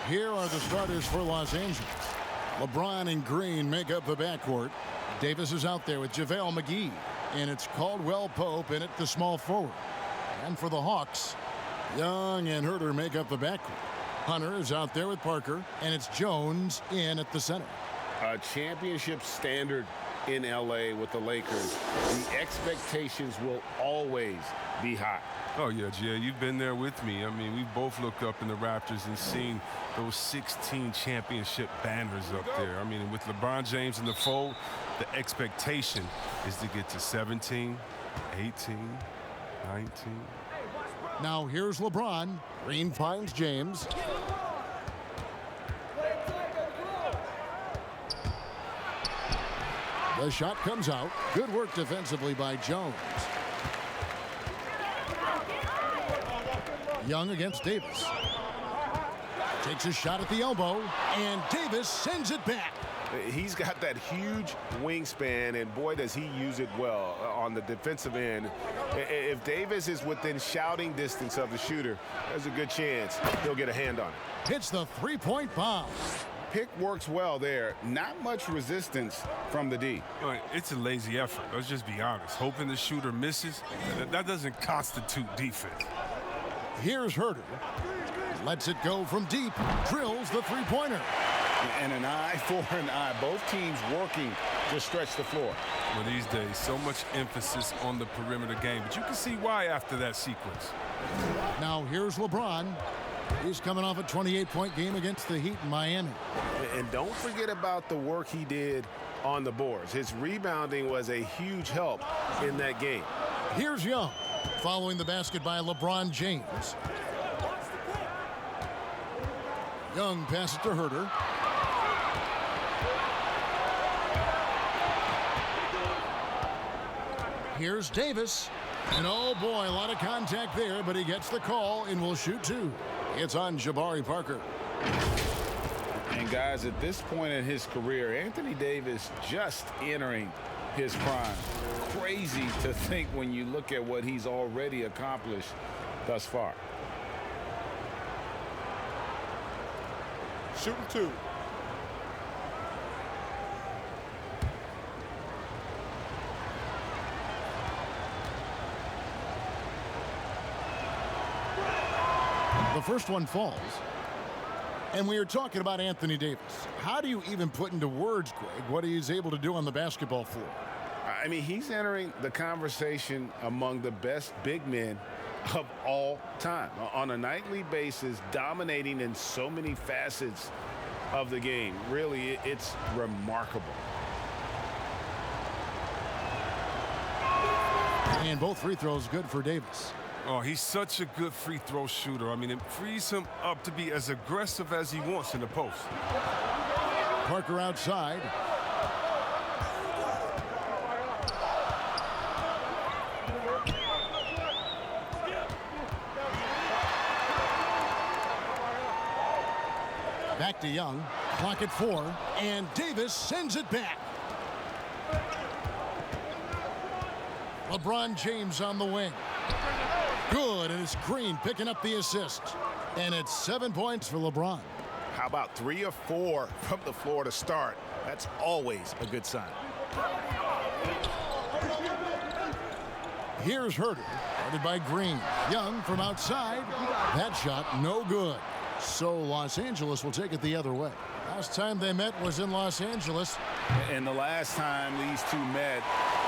Here are the starters for Los Angeles. LeBron and Green make up the backcourt. Davis is out there with JaVale McGee. And it's Caldwell Pope in at the small forward. And for the Hawks, Young and Huerter make up the backcourt. Hunter is out there with Parker. And it's Jones in at the center. A championship standard in L.A. with the Lakers. The expectations will always be high. Oh, yeah, Jay, you've been there with me. I mean, we've both looked up in the Raptors and seen those 16 championship banners up there. I mean, with LeBron James in the fold, the expectation is to get to 17, 18, 19. Now here's LeBron. Green finds James. The shot comes out. Good work defensively by Jones. Young against Davis. Takes a shot at the elbow, and Davis sends it back. He's got that huge wingspan, and boy, does he use it well on the defensive end. If Davis is within shouting distance of the shooter, there's a good chance he'll get a hand on it. Hits the three-point bomb. Pick works well there. Not much resistance from the D. It's a lazy effort. Let's just be honest. Hoping the shooter misses, that doesn't constitute defense. Here's Huerter. Lets it go from deep. Drills the three-pointer. And an eye for an eye. Both teams working to stretch the floor. Well, these days, so much emphasis on the perimeter game. But you can see why after that sequence. Now here's LeBron. He's coming off a 28-point game against the Heat in Miami. And don't forget about the work he did on the boards. His rebounding was a huge help in that game. Here's Young. Following the basket by LeBron James. Young passes to Huerter. Here's Davis. And oh boy, a lot of contact there, but he gets the call and will shoot two. It's on Jabari Parker. And guys, at this point in his career, Anthony Davis just entering his prime. Crazy to think when you look at what he's already accomplished thus far. Shooting two. The first one falls. And we are talking about Anthony Davis. How do you even put into words, Greg, what he's able to do on the basketball floor? I mean, he's entering the conversation among the best big men of all time. On a nightly basis, dominating in so many facets of the game. Really, it's remarkable. And both free throws good for Davis. Oh, he's such a good free throw shooter. I mean, it frees him up to be as aggressive as he wants in the post. Parker outside. Back to Young. Clock at 4. And Davis sends it back. LeBron James on the wing. Good, and it's Green picking up the assist. And it's 7 points for LeBron. How about 3 or 4 from the floor to start? That's always a good sign. Here's Huerter, guarded by Green. Young from outside. That shot no good. So Los Angeles will take it the other way. Last time they met was in Los Angeles. And the last time these two met,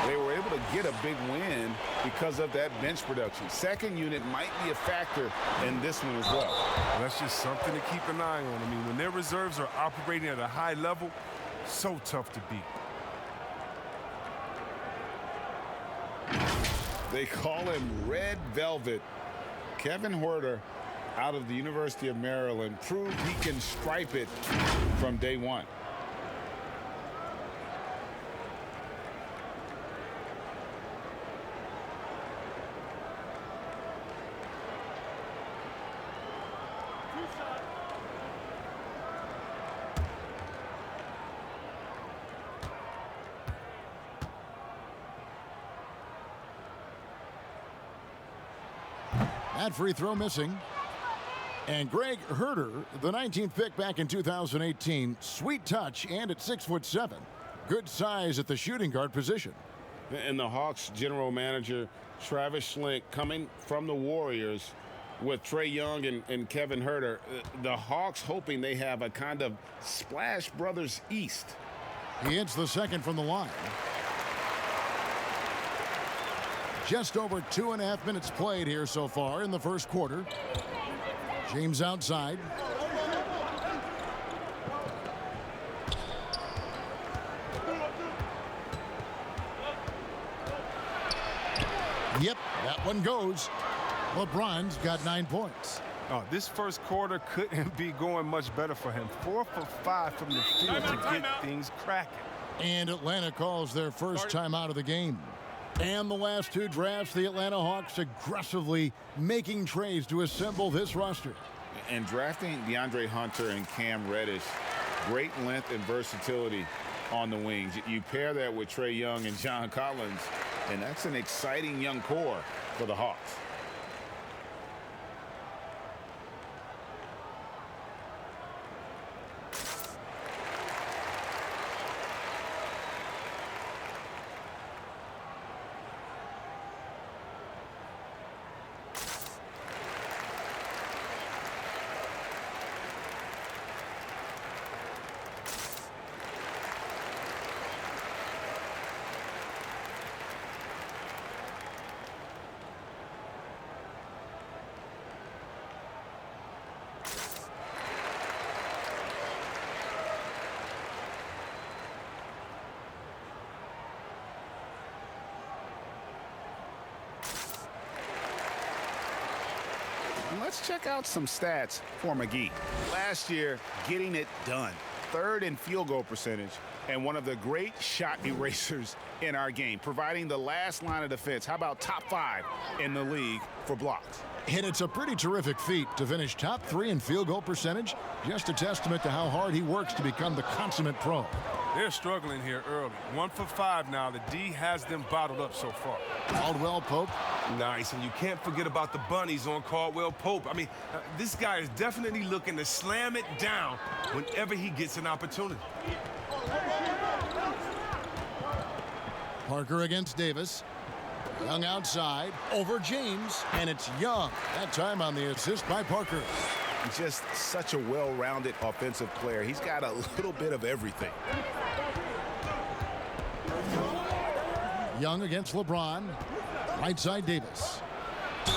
they were able to get a big win because of that bench production. Second unit might be a factor in this one as well. That's just something to keep an eye on. I mean, when their reserves are operating at a high level, so tough to beat. They call him Red Velvet. Kevin Huerter, out of the University of Maryland, proved he can stripe it from day one. That free throw missing. And Greg Herter, the 19th pick back in 2018. Sweet touch, and at 6'7". Good size at the shooting guard position. And the Hawks general manager, Travis Schlenk, coming from the Warriors with Trae Young and Kevin Herter. The Hawks hoping they have a kind of Splash Brothers East. He hits the second from the line. Just over 2.5 minutes played here so far in the first quarter. James outside. Yep, that one goes. LeBron's got 9 points. Oh, this first quarter couldn't be going much better for him. 4 for 5 from the field to get things cracking. And Atlanta calls their first timeout of the game. And the last 2 drafts, the Atlanta Hawks aggressively making trades to assemble this roster. And drafting DeAndre Hunter and Cam Reddish, great length and versatility on the wings. You pair that with Trae Young and John Collins, and that's an exciting young core for the Hawks. Let's check out some stats for McGee. Last year, getting it done. 3rd in field goal percentage and one of the great shot erasers in our game, providing the last line of defense. How about top 5 in the league for blocks? And it's a pretty terrific feat to finish top 3 in field goal percentage. Just a testament to how hard he works to become the consummate pro. They're struggling here early. 1 for 5 now. The D has them bottled up so far. Caldwell Pope. Nice, and you can't forget about the bunnies on Caldwell Pope. I mean, this guy is definitely looking to slam it down whenever he gets an opportunity. Parker against Davis. Young outside, over James, and it's Young. That time on the assist by Parker. Just such a well-rounded offensive player. He's got a little bit of everything. Young against LeBron. Right side Davis.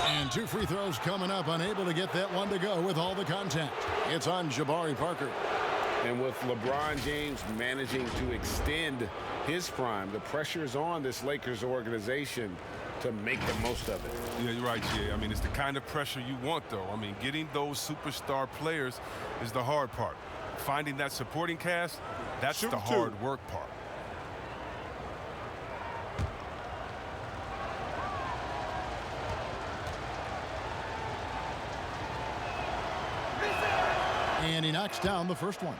And 2 free throws coming up, unable to get that one to go with all the contact. It's on Jabari Parker. And with LeBron James managing to extend his prime, the pressure is on this Lakers organization to make the most of it. Yeah, you're right, Jay. I mean, it's the kind of pressure you want, though. I mean, getting those superstar players is the hard part. Finding that supporting cast, that's the hard work part. And he knocks down the first one.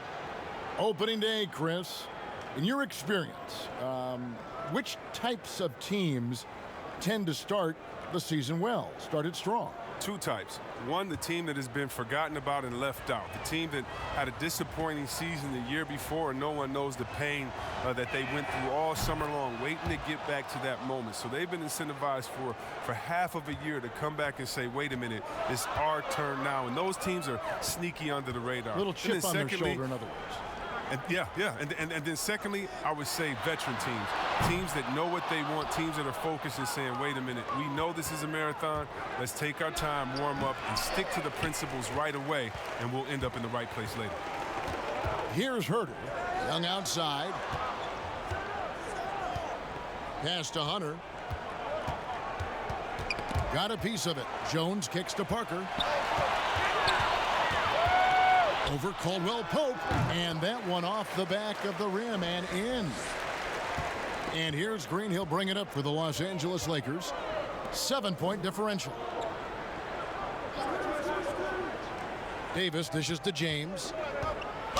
Opening day, Chris, in your experience, which types of teams tend to start the season well, started strong? 2 types. One, the team that has been forgotten about and left out. The team that had a disappointing season the year before, and no one knows the pain that they went through all summer long, waiting to get back to that moment. So they've been incentivized for half of a year to come back and say, wait a minute, it's our turn now. And those teams are sneaky under the radar. A little chip on their shoulder, in other words. And and then secondly, I would say veteran teams that know what they want, teams that are focused and saying, wait a minute, we know this is a marathon. Let's take our time, warm up, and stick to the principles right away, and we'll end up in the right place later. Here's Herter. Young outside. Pass to Hunter. Got a piece of it. Jones kicks to Parker. Over Caldwell Pope, and that one off the back of the rim and in. And here's Green. He'll bring it up for the Los Angeles Lakers. 7-point differential. Davis dishes to James.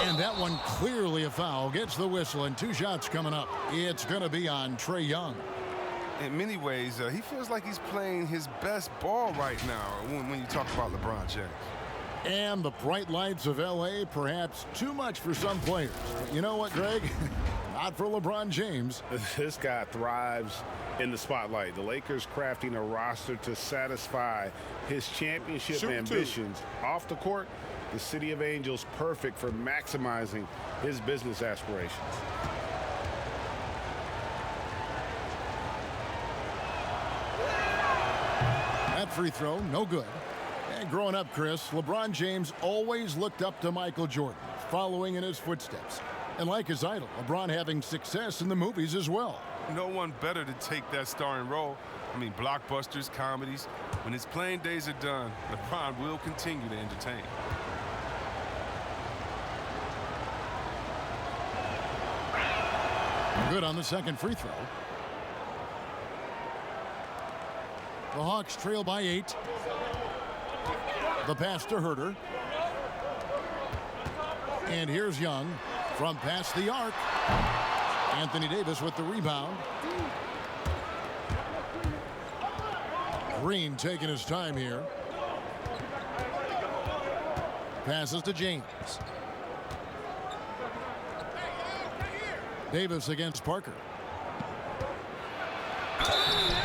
And that one clearly a foul. Gets the whistle, and 2 shots coming up. It's going to be on Trae Young. In many ways, he feels like he's playing his best ball right now when you talk about LeBron James. And the bright lights of L.A. perhaps too much for some players. But you know what, Greg? Not for LeBron James. This guy thrives in the spotlight. The Lakers crafting a roster to satisfy his championship ambitions. Off the court, the City of Angels perfect for maximizing his business aspirations. That free throw, no good. And growing up, Chris, LeBron James always looked up to Michael Jordan, following in his footsteps. And like his idol, LeBron having success in the movies as well. No one better to take that starring role. I mean, blockbusters, comedies. When his playing days are done, LeBron will continue to entertain. Good on the second free throw. The Hawks trail by 8. The pass to Herter. And here's Young from past the arc. Anthony Davis with the rebound. Green taking his time here. Passes to James. Davis against Parker.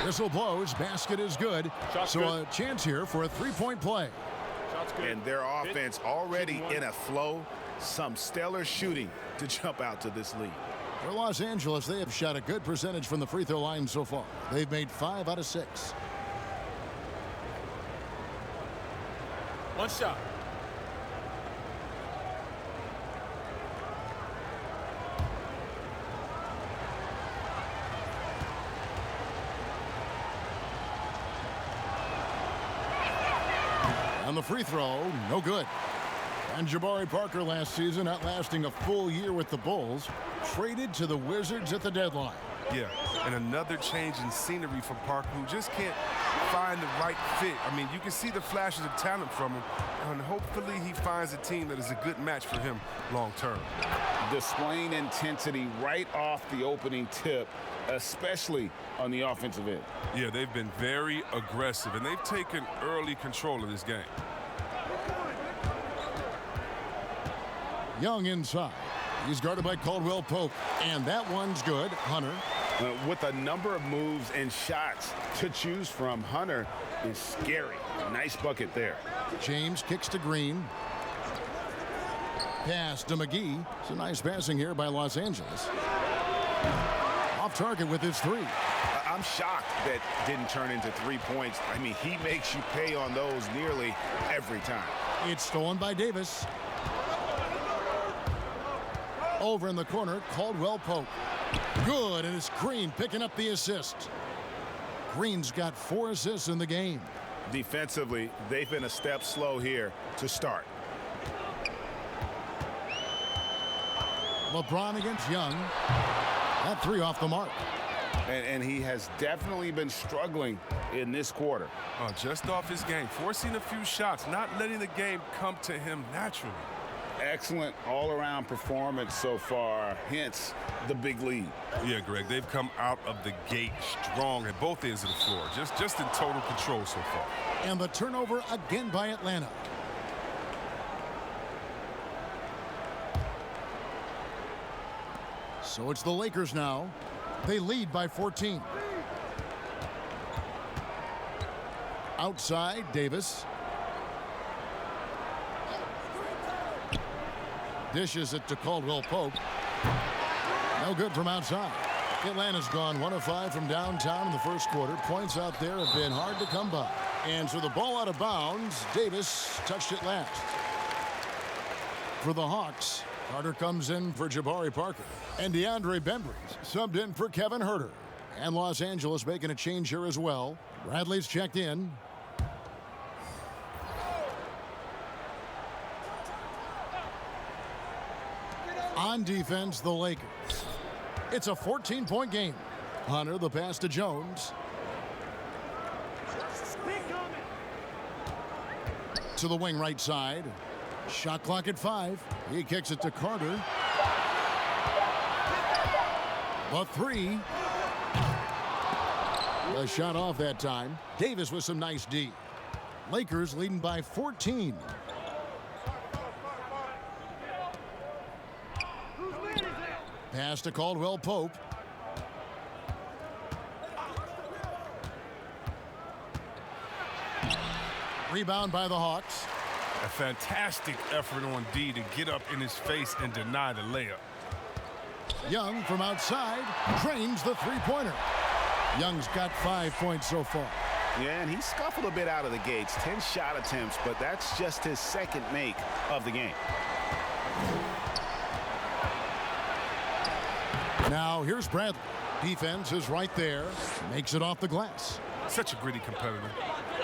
Whistle blows. Basket is good. So a chance here for a three-point play. And their offense already in a flow. Some stellar shooting to jump out to this lead. For Los Angeles, they have shot a good percentage from the free throw line so far. They've made 5 out of 6. One shot. On the free throw, no good. And Jabari Parker last season, outlasting a full year with the Bulls, traded to the Wizards at the deadline. Yeah, and another change in scenery for Parker, who just can't find the right fit. I mean, you can see the flashes of talent from him, and hopefully he finds a team that is a good match for him long term. Displaying intensity right off the opening tip, especially on the offensive end. Yeah, they've been very aggressive, and they've taken early control of this game. Young inside. He's guarded by Caldwell Pope, and that one's good. Hunter. With a number of moves and shots to choose from, Hunter is scary. Nice bucket there. James kicks to Green. Pass to McGee. It's a nice passing here by Los Angeles. Off target with his 3. I'm shocked that didn't turn into 3 points. I mean, he makes you pay on those nearly every time. It's stolen by Davis. Over in the corner, Caldwell Pope. Good, and it's Green picking up the assist. Green's got 4 assists in the game. Defensively, they've been a step slow here to start. LeBron against Young. That 3 off the mark. And he has definitely been struggling in this quarter. Just off his game, forcing a few shots, not letting the game come to him naturally. Excellent all-around performance so far, hence the big lead. Yeah, Greg, they've come out of the gate strong at both ends of the floor, just in total control so far. And the turnover again by Atlanta. So it's the Lakers now. They lead by 14. Outside, Davis. Dishes it to Caldwell Pope. No good from outside. Atlanta's gone 1 of 5 from downtown in the first quarter. Points out there have been hard to come by. And so the ball out of bounds. Davis touched it last. For the Hawks, Carter comes in for Jabari Parker. And DeAndre Bembry's subbed in for Kevin Herter. And Los Angeles making a change here as well. Bradley's checked in. On defense, the Lakers. It's a 14-point game. Hunter, the pass to Jones. To the wing right side. Shot clock at 5. He kicks it to Carter. The 3. The shot off that time. Davis with some nice D. Lakers leading by 14. Pass to Caldwell Pope. Rebound by the Hawks. A fantastic effort on D to get up in his face and deny the layup. Young from outside drains the three-pointer. Young's got 5 points so far. Yeah, and he scuffled a bit out of the gates. 10 shot attempts, but that's just his second make of the game. Now here's Bradley. Defense is right there. Makes it off the glass. Such a gritty competitor.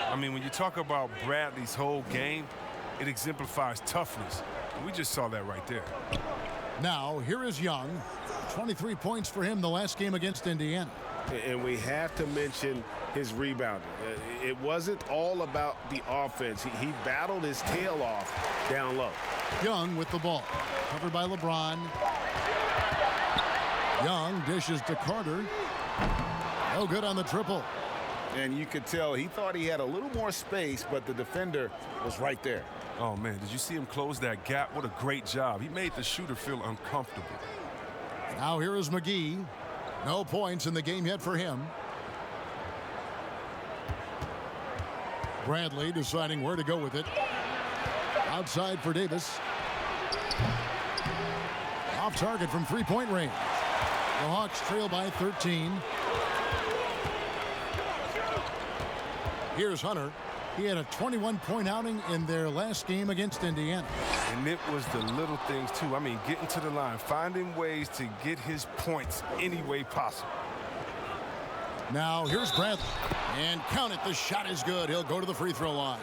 I mean, when you talk about Bradley's whole game, it exemplifies toughness. And we just saw that right there. Now here is Young. 23 points for him the last game against Indiana. And we have to mention his rebounding. It wasn't all about the offense. He battled his tail off down low. Young with the ball. Covered by LeBron. Young dishes to Carter. No good on the triple. And you could tell he thought he had a little more space, but the defender was right there. Oh, man, did you see him close that gap? What a great job. He made the shooter feel uncomfortable. Now here is McGee. No points in the game yet for him. Bradley deciding where to go with it. Outside for Davis. Off target from three-point range. The Hawks trail by 13. Here's Hunter. He had a 21-point outing in their last game against Indiana. And it was the little things, too. I mean, getting to the line, finding ways to get his points any way possible. Now, here's Bradley. And count it, the shot is good. He'll go to the free throw line.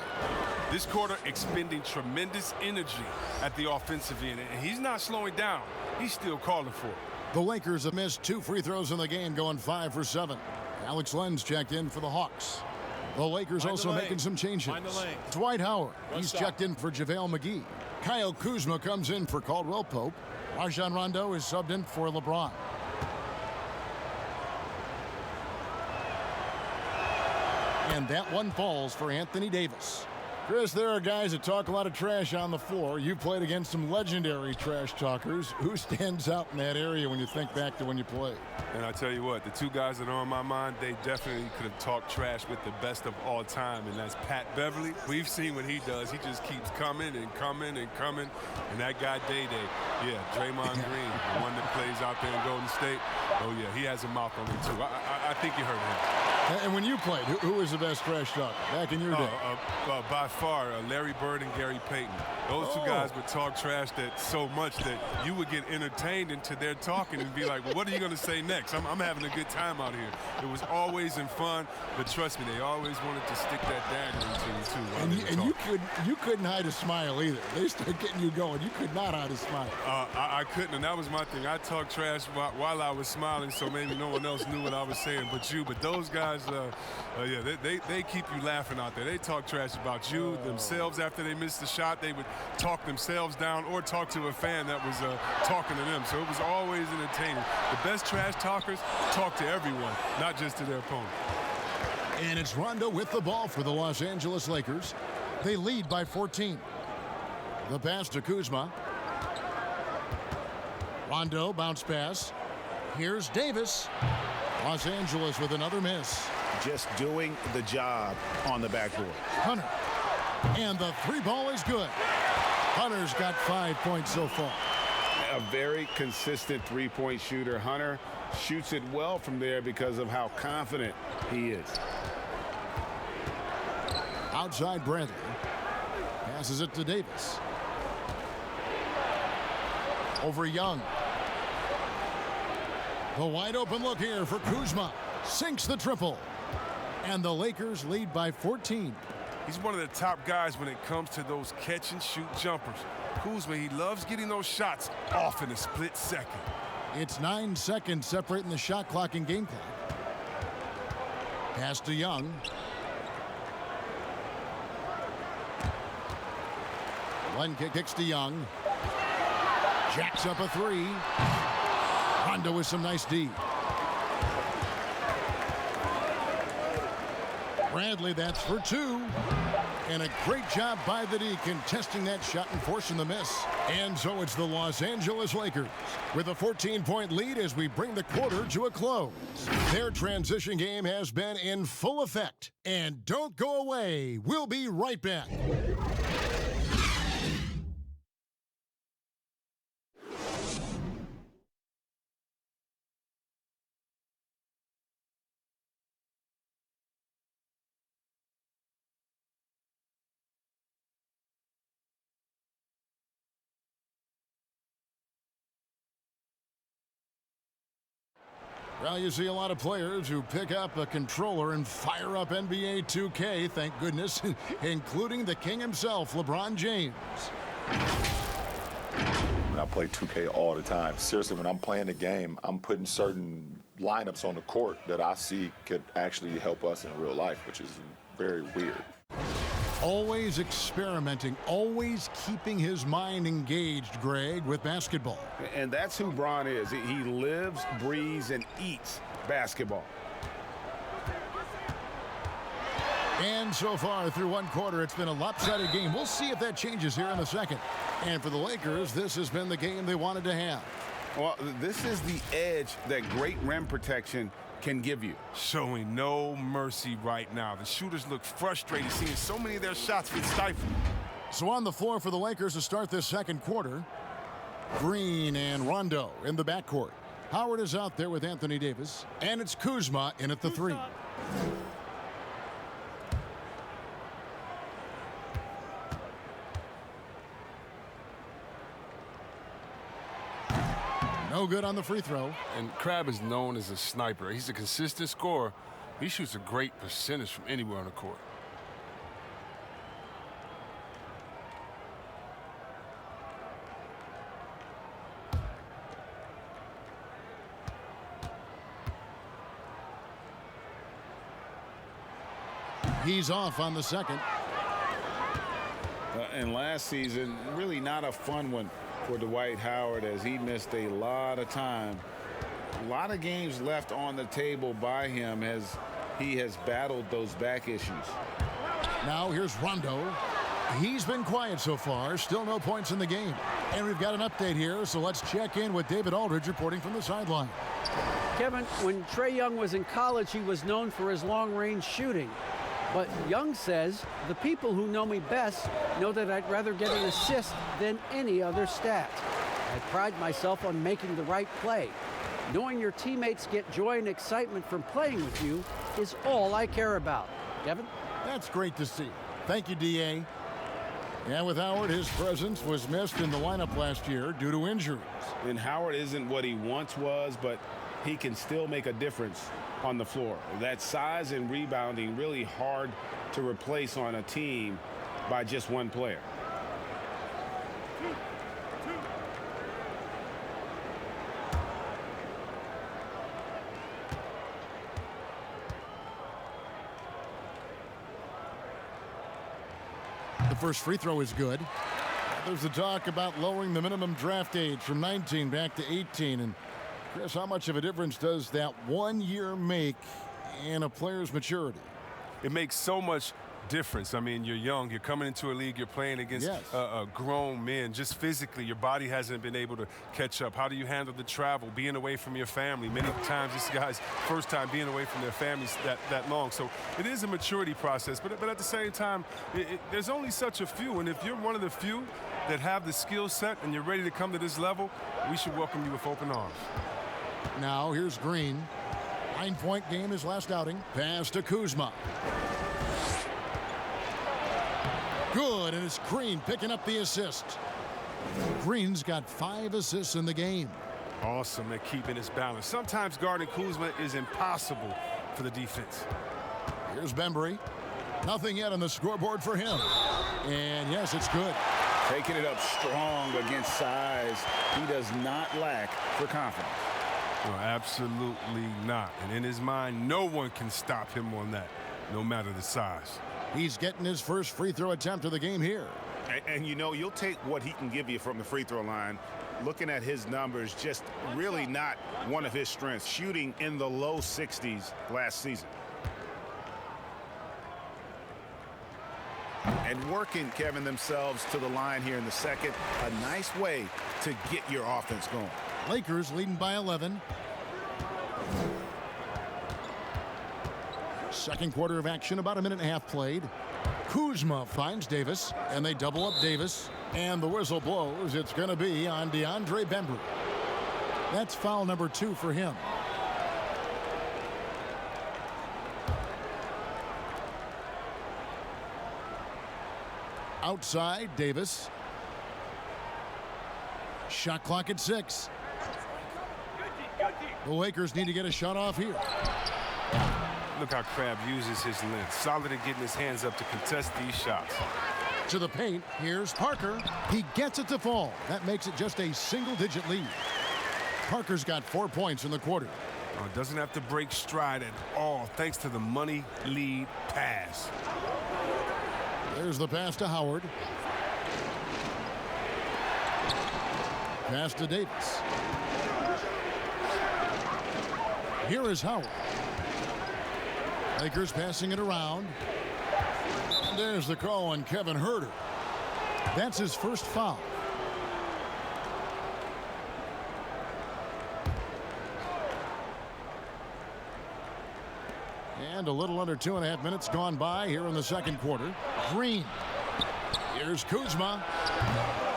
This quarter expending tremendous energy at the offensive end. And he's not slowing down. He's still calling for it. The Lakers have missed 2 free throws in the game, going 5 for 7. Alex Lenz checked in for the Hawks. The Lakers also making some changes. Dwight Howard, he's checked in for JaVale McGee. Kyle Kuzma comes in for Caldwell Pope. Rajon Rondo is subbed in for LeBron. And that one falls for Anthony Davis. Chris, there are guys that talk a lot of trash on the floor. You played against some legendary trash talkers. Who stands out in that area when you think back to when you played? And I tell you what, the 2 guys that are on my mind, they definitely could have talked trash with the best of all time, and that's Pat Beverly. We've seen what he does. He just keeps coming and coming and coming. And that guy, Day-Day, yeah, Draymond Green, the one that plays out there in Golden State. Oh, yeah, he has a mouth on him, too. I think you heard him. And when you played, who was the best trash talker back in your day? By far, Larry Bird and Gary Payton. Those 2 guys would talk trash that so much that you would get entertained into their talking and be like, well, what are you going to say next? I'm having a good time out here. It was always in fun, but trust me, they always wanted to stick that dagger into you, too. And you couldn't hide a smile either. They started getting you going. You could not hide a smile. I couldn't, and that was my thing. I talked trash while I was smiling, so maybe no one else knew what I was saying but you. But those guys, yeah, they keep you laughing out there. They talk trash about you, themselves after they missed the shot. They would talk themselves down or talk to a fan that was talking to them. So it was always entertaining. The best trash talkers talk to everyone, not just to their opponent. And it's Rondo with the ball for the Los Angeles Lakers. They lead by 14. The pass to Kuzma. Rondo bounce pass. Here's Davis. Los Angeles with another miss. Just doing the job on the backboard. Hunter. And the 3 ball is good. Hunter's got 5 points so far. A very consistent 3-point shooter. Hunter shoots it well from there because of how confident he is. Outside Bradley. Passes it to Davis. Over Young. The wide open look here for Kuzma. Sinks the triple. And the Lakers lead by 14. He's one of the top guys when it comes to those catch and shoot jumpers. Kuzma, he loves getting those shots off in a split second. It's 9 seconds separating the shot clock and game clock. Pass to Young. One kick kicks to Young. Jacks up a 3. Rondo with some nice D. Bradley, that's for 2. And a great job by the D contesting that shot and forcing the miss. And so it's the Los Angeles Lakers with a 14-point lead as we bring the quarter to a close. Their transition game has been in full effect. And don't go away. We'll be right back. Well, you see a lot of players who pick up a controller and fire up NBA 2K, thank goodness, including the king himself, LeBron James. I play 2K all the time. Seriously, when I'm playing the game, I'm putting certain lineups on the court that I see could actually help us in real life, which is very weird. Always experimenting, always keeping his mind engaged, Greg, with basketball. And that's who Bron is. He lives, breathes, and eats basketball. And so far through one quarter, it's been a lopsided game. We'll see if that changes here in the second. And for the Lakers, this has been the game they wanted to have. Well, this is the edge that great rim protection can give you. Showing no mercy right now. The shooters look frustrated, seeing so many of their shots get stifled. So on the floor for the Lakers to start this second quarter, Green and Rondo in the backcourt. Howard is out there with Anthony Davis, and it's Kuzma in at the three. No good on the free throw. And Crabbe is known as a sniper. He's a consistent scorer. He shoots a great percentage from anywhere on the court. He's off on the second. And last season, really not a fun one for Dwight Howard as he missed a lot of time. A lot of games left on the table by him as he has battled those back issues. Now here's Rondo. He's been quiet so far. Still no points in the game. And we've got an update here, so let's check in with David Aldridge reporting from the sideline. Kevin, when Trae Young was in college, he was known for his long-range shooting. But Young says, the people who know me best know that I'd rather get an assist than any other stat. I pride myself on making the right play. Knowing your teammates get joy and excitement from playing with you is all I care about. Kevin? That's great to see. Thank you, D.A. And with Howard, his presence was missed in the lineup last year due to injuries. And Howard isn't what he once was, but he can still make a difference on the floor. That size and rebounding really hard to replace on a team by just one player. The first free throw is good. There's the talk about lowering the minimum draft age from 19 back to 18. And Chris, how much of a difference does that 1 year make in a player's maturity? It makes so much difference. I mean, you're young, you're coming into a league, you're playing against grown men. Just physically, your body hasn't been able to catch up. How do you handle the travel, being away from your family? Many times, this guy's first time being away from their families that long. So it is a maturity process, but at the same time, there's only such a few, and if you're one of the few that have the skill set and you're ready to come to this level, we should welcome you with open arms. Now here's Green. 9-point game his last outing. Pass to Kuzma. Good, and it's Green picking up the assist. Green's got 5 assists in the game. Awesome at keeping his balance. Sometimes guarding Kuzma is impossible for the defense. Here's Bembry. Nothing yet on the scoreboard for him. And yes, it's good. Taking it up strong against size. He does not lack for confidence. No, absolutely not. And in his mind, no one can stop him on that, no matter the size. He's getting his first free throw attempt of the game here. And you know, you'll take what he can give you from the free throw line. Looking at his numbers, just really not one of his strengths. Shooting in the low 60s last season. And working, Kevin, themselves to the line here in the second. A nice way to get your offense going. Lakers leading by 11. Second quarter of action, about a minute and a half played. Kuzma finds Davis, and they double up Davis. And the whistle blows. It's going to be on DeAndre Bembry. That's foul number 2 for him. Outside, Davis. Shot clock at 6. The Lakers need to get a shot off here. Look how Crabbe uses his length. Solid at getting his hands up to contest these shots. To the paint, here's Parker. He gets it to fall. That makes it just a single-digit lead. Parker's got 4 points in the quarter. Doesn't have to break stride at all thanks to the money lead pass. There's the pass to Howard. Pass to Davis. Here is Howard. Lakers passing it around. There's the call on Kevin Huerter. That's his first foul. And a little under 2.5 minutes gone by here in the second quarter. Green. Here's Kuzma.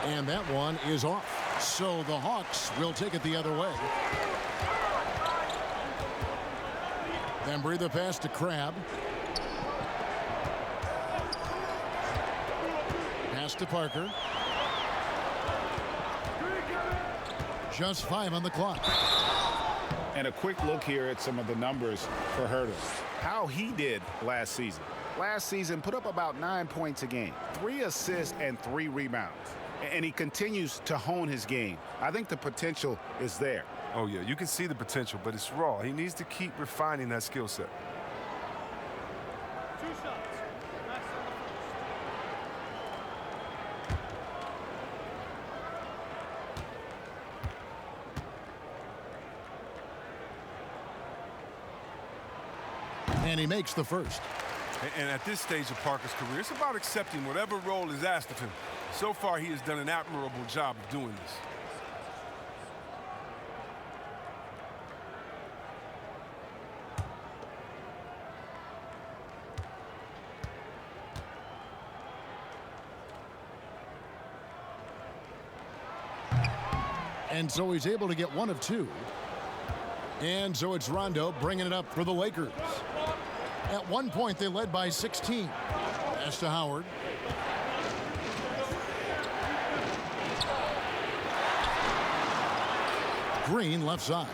And that one is off. So the Hawks will take it the other way. Bembry the pass to Crabbe. Pass to Parker. Just 5 on the clock. And a quick look here at some of the numbers for Huerter. How he did last season. Last season put up about 9 points a game, 3 assists and 3 rebounds. And he continues to hone his game. I think the potential is there. Oh, yeah, you can see the potential, but it's raw. He needs to keep refining that skill set. 2 shots. And he makes the first. And at this stage of Parker's career, it's about accepting whatever role is asked of him. So far, he has done an admirable job of doing this. And so he's able to get 1 of 2. And so it's Rondo bringing it up for the Lakers. At one point, they led by 16. Pass to Howard. Green left side.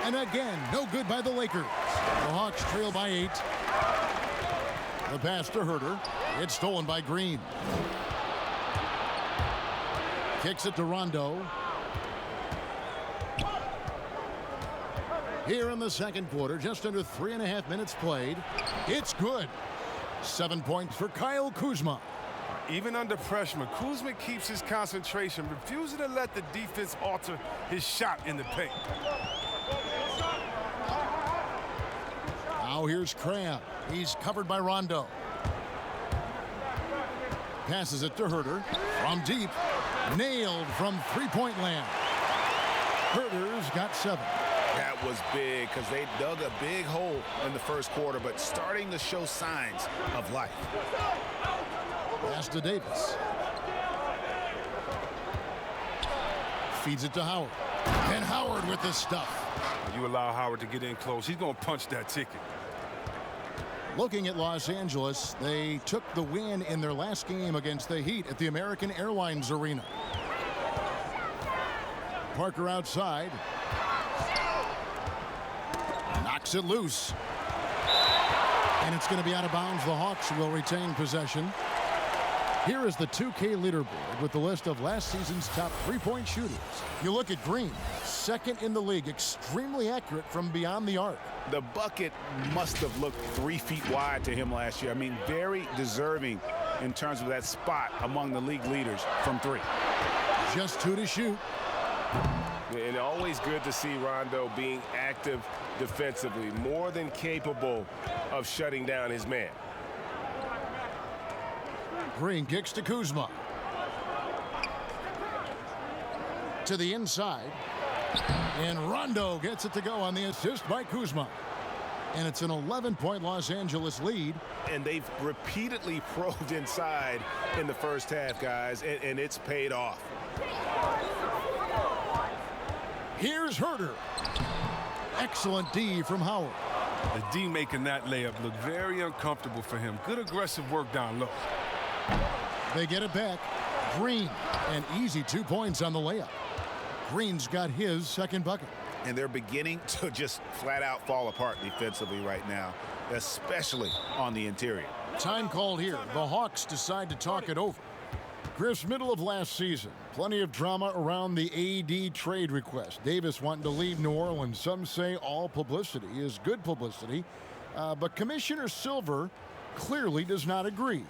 And again, no good by the Lakers. The Hawks trail by 8. The pass to Huerter. It's stolen by Green. Kicks it to Rondo. Here in the second quarter, just under 3.5 minutes played. It's good. 7 points for Kyle Kuzma. Even under pressure, Kuzma keeps his concentration, refusing to let the defense alter his shot in the paint. Now here's Crabbe. He's covered by Rondo. Passes it to Huerter. From deep. Nailed from three-point land. Huerter's got 7. That was big because they dug a big hole in the first quarter, but starting to show signs of life. Pass to Davis. Feeds it to Howard. And Howard with the stuff. You allow Howard to get in close, he's going to punch that ticket. Looking at Los Angeles, they took the win in their last game against the Heat at the American Airlines Arena. Parker outside. Knocks it loose. And it's going to be out of bounds. The Hawks will retain possession. Here is the 2K leaderboard with the list of last season's top three-point shooters. You look at Green, second in the league, extremely accurate from beyond the arc. The bucket must have looked 3 feet wide to him last year. I mean, very deserving in terms of that spot among the league leaders from 3. Just 2 to shoot. And always good to see Rondo being active defensively, more than capable of shutting down his man. Green kicks to Kuzma. To the inside. And Rondo gets it to go on the assist by Kuzma. And it's an 11-point Los Angeles lead. And they've repeatedly probed inside in the first half, guys, and it's paid off. Here's Herter. Excellent D from Howard. The D making that layup look very uncomfortable for him. Good aggressive work down low. They get it back. Green, an easy 2 points on the layup. Green's got his second bucket. And they're beginning to just flat out fall apart defensively right now, especially on the interior. Time called here. The Hawks decide to talk it over. Chris, middle of last season, plenty of drama around the AD trade request. Davis wanting to leave New Orleans. Some say all publicity is good publicity, but Commissioner Silver clearly does not agree.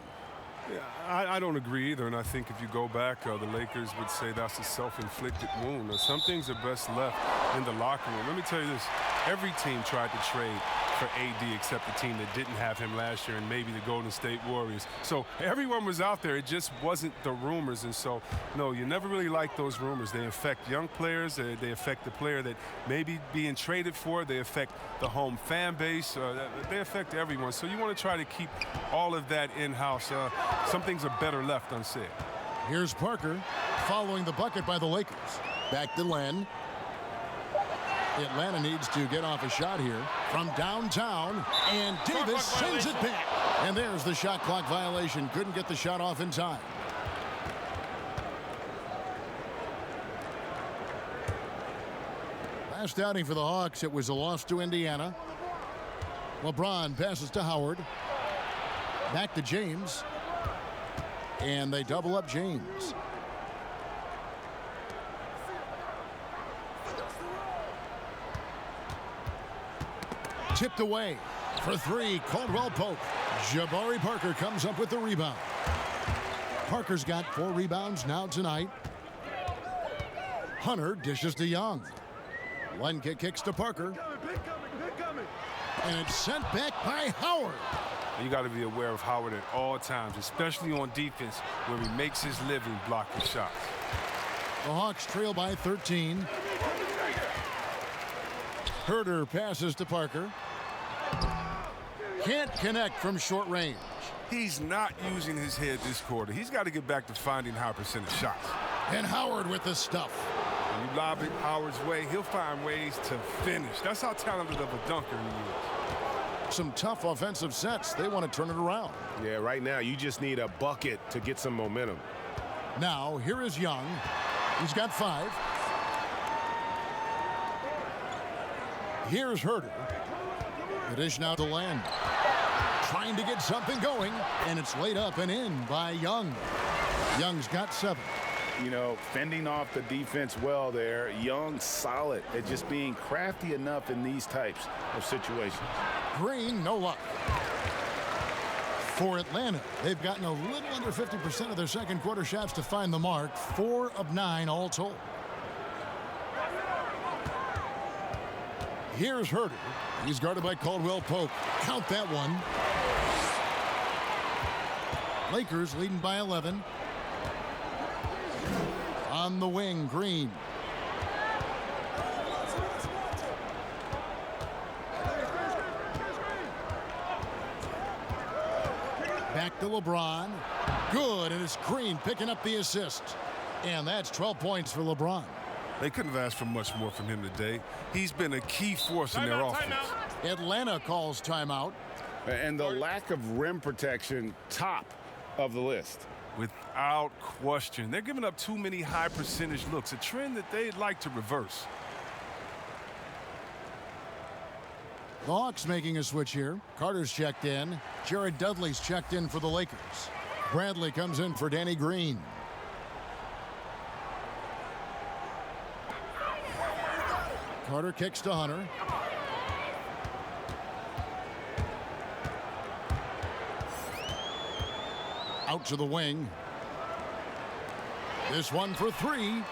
Yeah, I don't agree either, and I think if you go back, the Lakers would say that's a self-inflicted wound. Some things are best left in the locker room. Let me tell you this. Every team tried to trade for AD except the team that didn't have him last year and maybe the Golden State Warriors. So everyone was out there. It just wasn't the rumors. And so, no, you never really like those rumors. They affect young players. They affect the player that may be being traded for. They affect the home fan base. They affect everyone. So you want to try to keep all of that in-house. Some things are better left unsaid. Here's Parker following the bucket by the Lakers. Back to Len. Atlanta needs to get off a shot here from downtown, and Davis sends it back. And there's the shot clock violation. Couldn't get the shot off in time. Last outing for the Hawks, it was a loss to Indiana. LeBron passes to Howard. Back to James. And they double up James. Tipped away for three. Caldwell Pope. Jabari Parker comes up with the rebound. Parker's got 4 rebounds now tonight. Hunter dishes to Young. Lenke kicks to Parker. And it's sent back by Howard. You got to be aware of Howard at all times, especially on defense where he makes his living blocking shots. The Hawks trail by 13. Herter passes to Parker. Can't connect from short range. He's not using his head this quarter. He's got to get back to finding high percentage shots. And Howard with the stuff. When you lob it Howard's way, he'll find ways to finish. That's how talented of a dunker he is. Some tough offensive sets. They want to turn it around. Yeah, right now you just need a bucket to get some momentum. Now, here is Young. He's got 5. Here's Herter. The dish now to Land. Trying to get something going, and it's laid up and in by Young. Young's got 7. You know, fending off the defense well there. Young solid at just being crafty enough in these types of situations. Green, no luck. For Atlanta, they've gotten a little under 50% of their second quarter shots to find the mark. 4 of 9 all told. Here's Herter. He's guarded by Caldwell Pope. Count that one. Lakers leading by 11. On the wing, Green. Back to LeBron. Good, and it's Green picking up the assist. And that's 12 points for LeBron. They couldn't have asked for much more from him today. He's been a key force in their offense. Atlanta calls timeout. And the lack of rim protection, top of the list. Without question. They're giving up too many high percentage looks, a trend that they'd like to reverse. The Hawks making a switch here. Carter's checked in. Jared Dudley's checked in for the Lakers. Bradley comes in for Danny Green. Carter kicks to Hunter. Out to the wing. This one for 3.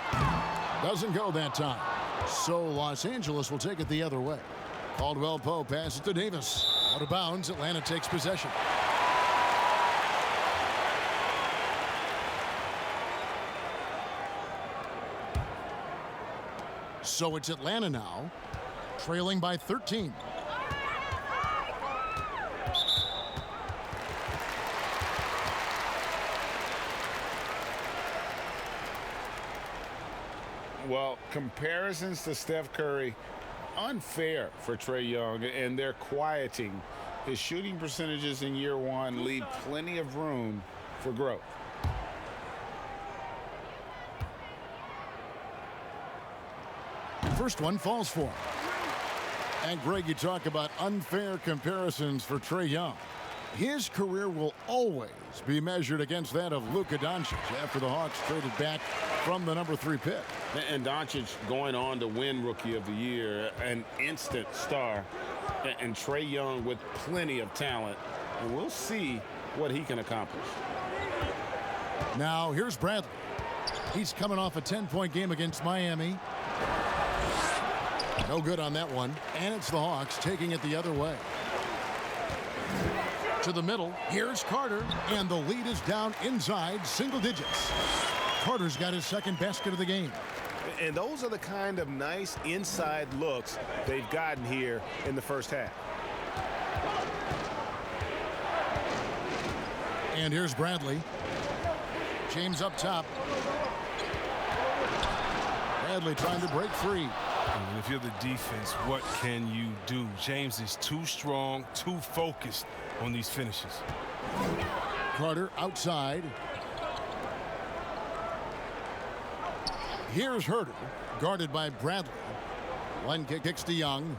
Doesn't go that time. So Los Angeles will take it the other way. Caldwell Pope passes to Davis. Out of bounds, Atlanta takes possession. So it's Atlanta now, trailing by 13. Well, comparisons to Steph Curry, unfair for Trae Young, and they're quieting. His shooting percentages in year one leave plenty of room for growth. First one falls for him. And Greg, you talk about unfair comparisons for Trae Young. His career will always be measured against that of Luka Doncic after the Hawks traded back from the number 3 pick. And Doncic going on to win Rookie of the Year, an instant star, and Trae Young with plenty of talent. And we'll see what he can accomplish. Now here's Bradley. He's coming off a 10-point game against Miami. No good on that one. And it's the Hawks taking it the other way. To the middle, here's Carter, and the lead is down inside single digits. Carter's got his second basket of the game. And those are the kind of nice inside looks they've gotten here in the first half. And here's Bradley. James up top. Bradley trying to break free. And if you're the defense, what can you do? James is too strong, too focused on these finishes. Carter outside. Here's Herter, guarded by Bradley. One kick kicks to Young.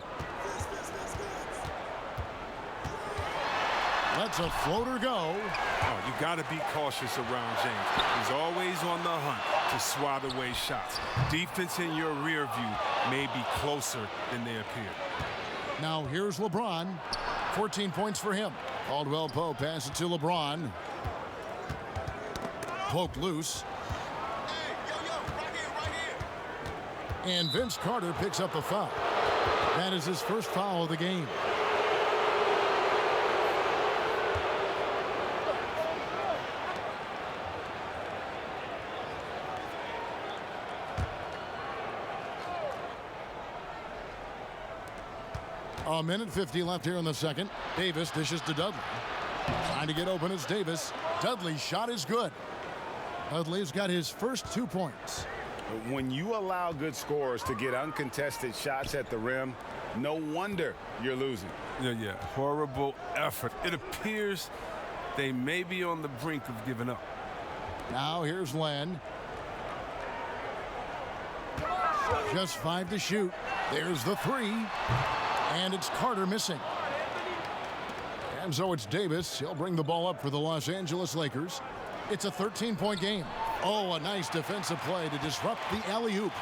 Lets a floater go. Oh, you got to be cautious around James. He's always on the hunt to swat away shots. Defense in your rear view may be closer than they appear. Now here's LeBron. 14 points for him. Caldwell Pope passes it to LeBron. Pope loose. And Vince Carter picks up a foul. That is his first foul of the game. A minute 50 left here in the second. Davis dishes to Dudley. Trying to get open is Davis. Dudley's shot is good. Dudley's got his first 2 points. When you allow good scorers to get uncontested shots at the rim, no wonder you're losing. Yeah. Horrible effort. It appears they may be on the brink of giving up. Now here's Len. Just 5 to shoot. There's the 3. And it's Carter missing. And so it's Davis. He'll bring the ball up for the Los Angeles Lakers. It's a 13-point game. Oh, a nice defensive play to disrupt the alley-oop.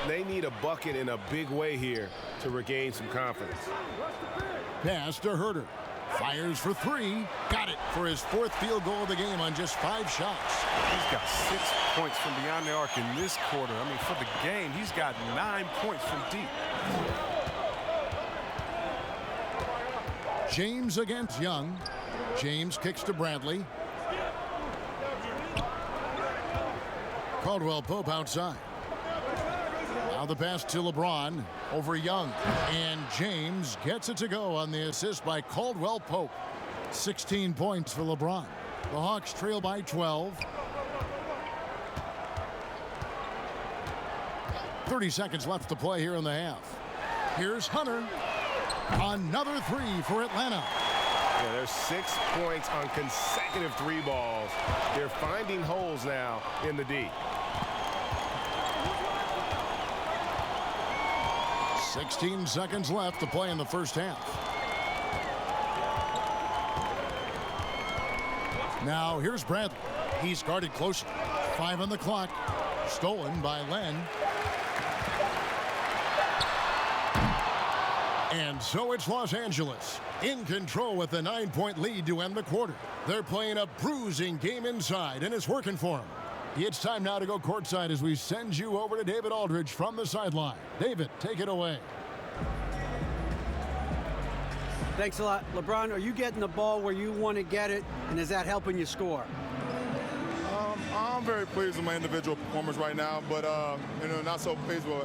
They need a bucket in a big way here to regain some confidence. Pass to Herter. Fires for 3. Got it for his 4th field goal of the game on just 5 shots. He's got 6 points from beyond the arc in this quarter. I mean, for the game, he's got 9 points from deep. James against Young. James kicks to Bradley. Caldwell Pope outside. Now the pass to LeBron over Young. And James gets it to go on the assist by Caldwell Pope. 16 points for LeBron. The Hawks trail by 12. 30 seconds left to play here in the half. Here's Hunter. Another 3 for Atlanta. Yeah, there's 6 points on consecutive 3 balls. They're finding holes now in the D. 16 seconds left to play in the first half. Now here's Bradley. He's guarded closely. 5 on the clock. Stolen by Len. And so it's Los Angeles in control with a 9-point lead to end the quarter. They're playing a bruising game inside, and it's working for them. It's time now to go courtside as we send you over to David Aldridge from the sideline. David, take it away. Thanks a lot. LeBron, are you getting the ball where you want to get it, and is that helping you score? I'm very pleased with my individual performance right now, but not so pleased with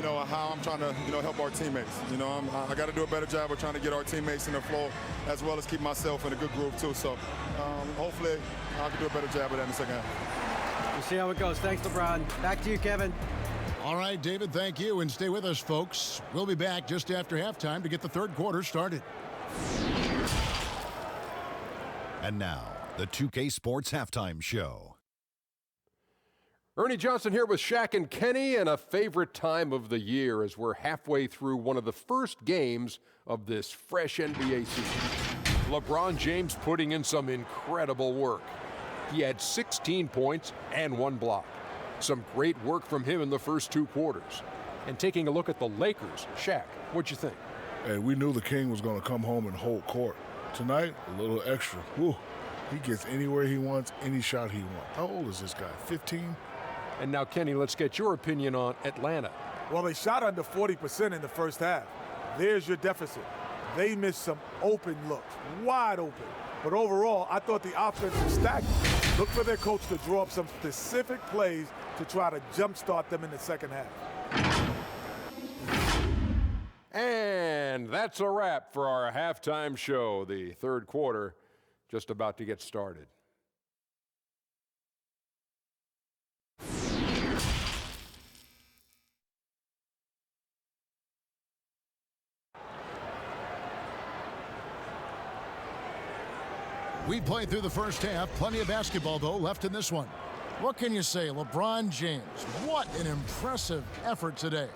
how I'm trying to help our teammates. I got to do a better job of trying to get our teammates in the flow, as well as keep myself in a good groove too. So hopefully I can do a better job of that in the second half. We'll see how it goes. Thanks, LeBron. Back to you, Kevin. All right, David, thank you, and stay with us, folks. We'll be back just after halftime to get the third quarter started. And now, the 2K Sports Halftime Show. Ernie Johnson here with Shaq and Kenny, and a favorite time of the year as we're halfway through one of the first games of this fresh NBA season. LeBron James putting in some incredible work. He had 16 points and 1 block. Some great work from him in the first 2 quarters. And taking a look at the Lakers, Shaq, what'd you think? Hey, we knew the King was going to come home and hold court. Tonight, a little extra. Woo. He gets anywhere he wants, any shot he wants. How old is this guy, 15? And now, Kenny, let's get your opinion on Atlanta. Well, they shot under 40% in the first half. There's your deficit. They missed some open looks, wide open. But overall, I thought the offense was stagnant. Look for their coach to draw up some specific plays to try to jumpstart them in the second half. And that's a wrap for our halftime show. The third quarter just about to get started. We played through the first half. Plenty of basketball, though, left in this one. What can you say? LeBron James, what an impressive effort today.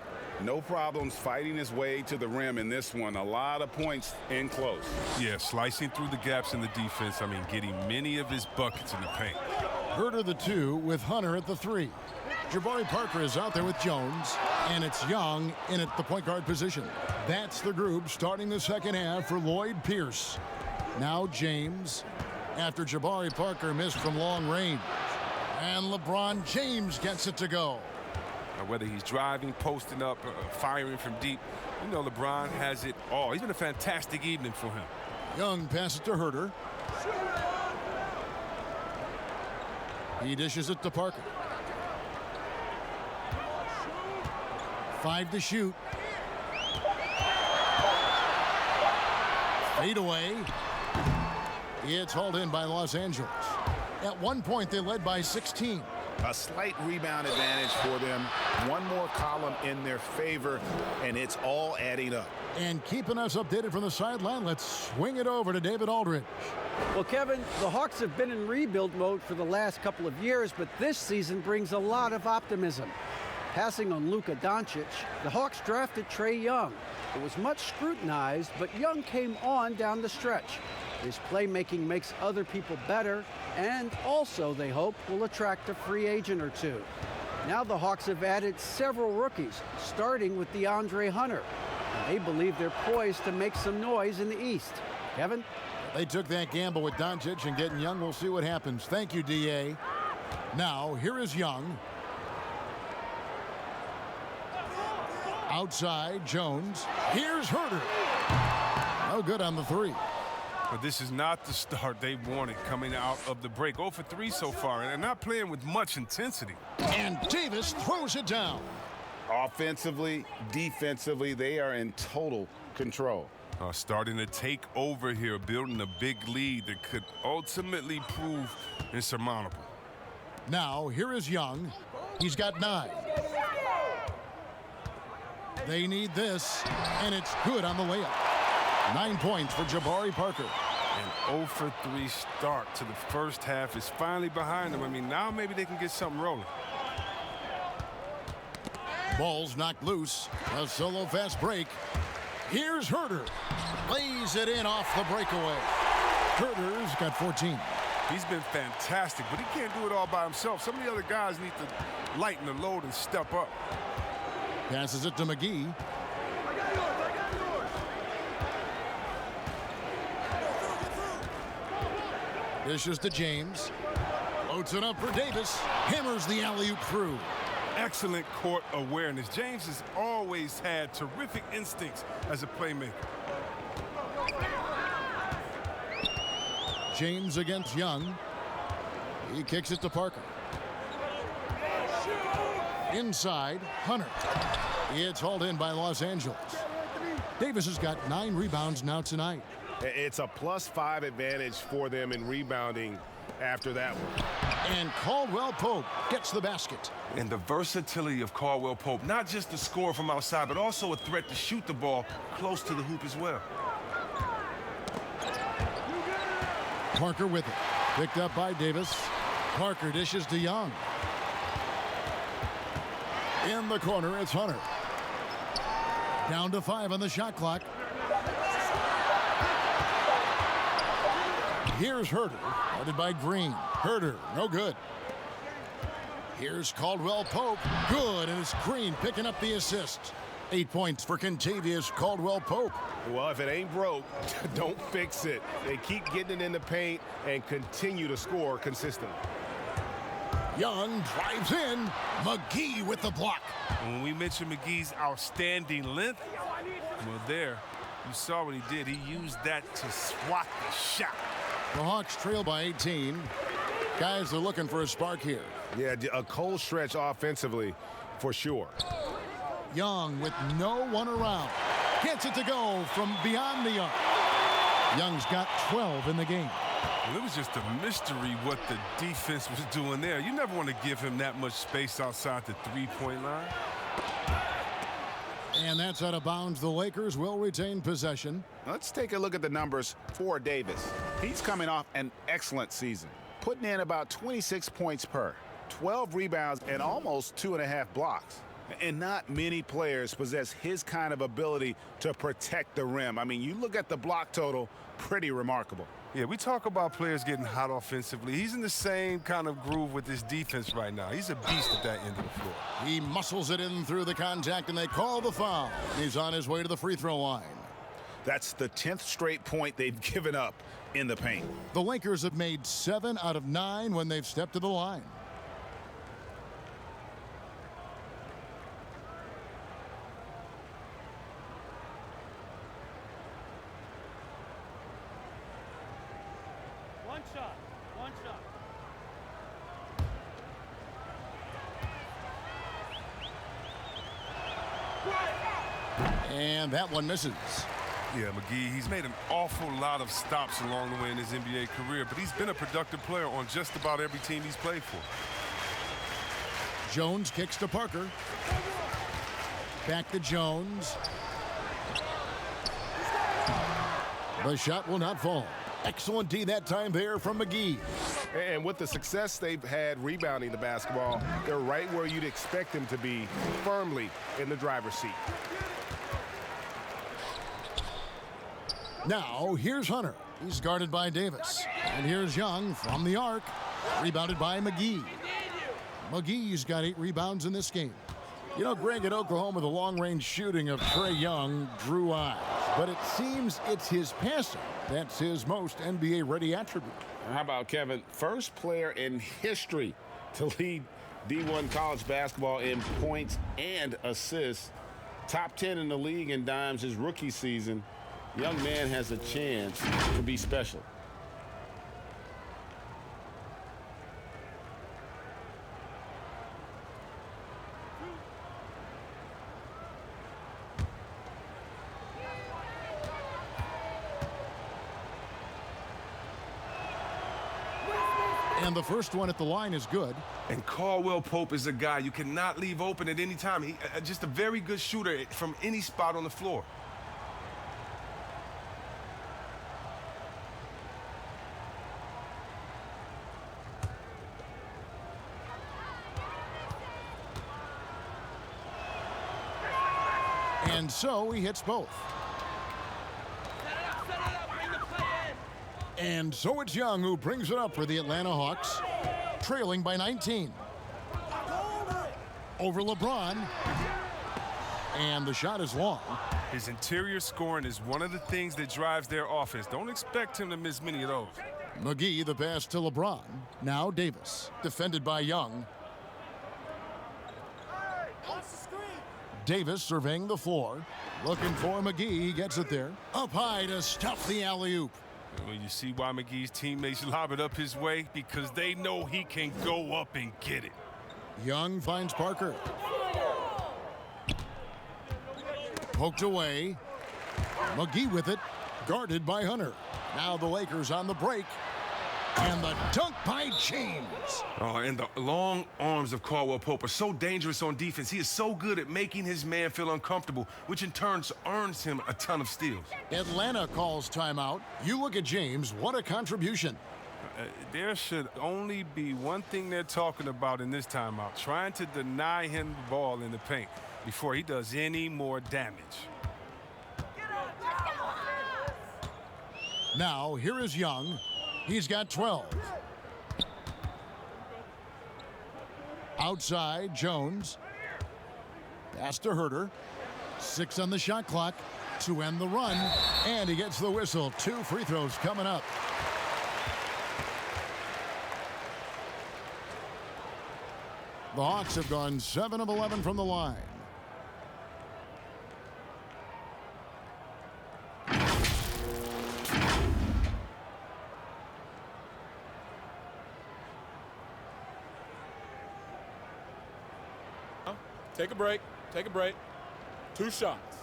No problems fighting his way to the rim in this one. A lot of points in close. Yeah, slicing through the gaps in the defense. I mean, getting many of his buckets in the paint. Herter the 2 with Hunter at the 3. Jabari Parker is out there with Jones, and it's Young in at the point guard position. That's the group starting the second half for Lloyd Pierce. Now James, after Jabari Parker missed from long range. And LeBron James gets it to go. Now, whether he's driving, posting up, firing from deep, LeBron has it all. He's been a fantastic evening for him. Young passes to Herter. He dishes it to Parker. 5 to shoot. Fade away. It's hauled in by Los Angeles. At one point, they led by 16. A slight rebound advantage for them. One more column in their favor, and it's all adding up. And keeping us updated from the sideline, let's swing it over to David Aldridge. Well, Kevin, the Hawks have been in rebuild mode for the last couple of years, but this season brings a lot of optimism. Passing on Luka Doncic, the Hawks drafted Trae Young. It was much scrutinized, but Young came on down the stretch. His playmaking makes other people better, and also, they hope, will attract a free agent or two. Now the Hawks have added several rookies, starting with DeAndre Hunter. And they believe they're poised to make some noise in the East. Kevin? They took that gamble with Doncic, and getting Young, we'll see what happens. Thank you, D.A. Now, here is Young. Outside, Jones. Here's Herter. No good on the 3. But this is not the start they wanted coming out of the break. 0 for 3 so far, and they're not playing with much intensity. And Davis throws it down. Offensively, defensively, they are in total control. Starting to take over here, building a big lead that could ultimately prove insurmountable. Now, here is Young. He's got 9. They need this, and it's good on the layup. 9 points for Jabari Parker. An 0 for 3 start to the first half is finally behind them. I mean, now maybe they can get something rolling. Ball's knocked loose. A solo fast break. Here's Herter. Lays it in off the breakaway. Herter's got 14. He's been fantastic, but he can't do it all by himself. Some of the other guys need to lighten the load and step up. Passes it to McGee. Dishes to James. Floats it up for Davis. Hammers the alley-oop through. Excellent court awareness. James has always had terrific instincts as a playmaker. James against Young. He kicks it to Parker. Inside, Hunter. It's hauled in by Los Angeles. Davis has got 9 rebounds now tonight. It's a +5 advantage for them in rebounding after that one. And Caldwell Pope gets the basket. And the versatility of Caldwell Pope, not just the scorer from outside, but also a threat to shoot the ball close to the hoop as well. Parker with it. Picked up by Davis. Parker dishes to Young. In the corner, it's Hunter. Down to 5 on the shot clock. Here's Herter, guarded by Green. Herter, no good. Here's Caldwell Pope, good, and it's Green picking up the assist. 8 points for Kentavious Caldwell Pope. Well, if it ain't broke, don't fix it. They keep getting it in the paint and continue to score consistently. Young drives in. McGee with the block. When we mentioned McGee's outstanding length, well, there, you saw what he did. He used that to swat the shot. The Hawks trail by 18. Guys are looking for a spark here. Yeah, a cold stretch offensively, for sure. Young with no one around. Gets it to go from beyond the arc. Young's got 12 in the game. Well, it was just a mystery what the defense was doing there. You never want to give him that much space outside the three-point line. And that's out of bounds. The Lakers will retain possession. Let's take a look at the numbers for Davis. He's coming off an excellent season, putting in about 26 points per, 12 rebounds, and almost 2.5 blocks. And not many players possess his kind of ability to protect the rim. I mean, you look at the block total, pretty remarkable. Yeah, we talk about players getting hot offensively. He's in the same kind of groove with his defense right now. He's a beast at that end of the floor. He muscles it in through the contact, and they call the foul. He's on his way to the free throw line. That's the 10th straight point they've given up in the paint. The Lakers have made 7 out of 9 when they've stepped to the line. One shot. And that one misses. Yeah, McGee, he's made an awful lot of stops along the way in his NBA career, but he's been a productive player on just about every team he's played for. Jones kicks to Parker. Back to Jones. The shot will not fall. Excellent D that time there from McGee. And with the success they've had rebounding the basketball, they're right where you'd expect them to be, firmly in the driver's seat. Now, here's Hunter. He's guarded by Davis. And here's Young from the arc. Rebounded by McGee. McGee's got 8 rebounds in this game. You know, Greg, at Oklahoma, the long-range shooting of Trae Young drew eyes. But it seems it's his passing that's his most NBA-ready attribute. How about, Kevin, first player in history to lead D1 college basketball in points and assists. Top 10 in the league in dimes his rookie season. Young man has a chance to be special. And the first one at the line is good. And Caldwell Pope is a guy you cannot leave open at any time. He just a very good shooter from any spot on the floor. And so he hits both. And so it's Young who brings it up for the Atlanta Hawks, trailing by 19. Over LeBron. And the shot is long. His interior scoring is one of the things that drives their offense. Don't expect him to miss many of those. McGee, the pass to LeBron. Now Davis, defended by Young. Davis surveying the floor, looking for McGee. He gets it there. Up high to stuff the alley-oop. Well, you see why McGee's teammates lob it up his way? Because they know he can go up and get it. Young finds Parker. Poked away. McGee with it, guarded by Hunter. Now the Lakers on the break. And the dunk by James. Oh, and the long arms of Caldwell Pope are so dangerous on defense. He is so good at making his man feel uncomfortable, which in turn earns him a ton of steals. Atlanta calls timeout. You look at James, what a contribution. There should only be one thing they're talking about in this timeout, trying to deny him the ball in the paint before he does any more damage. Now, here is Young. He's got 12. Outside, Jones. Pass to Herter. 6 on the shot clock to end the run. And he gets the whistle. 2 free throws coming up. The Hawks have gone 7 of 11 from the line. Take a break. Take a break. 2 shots.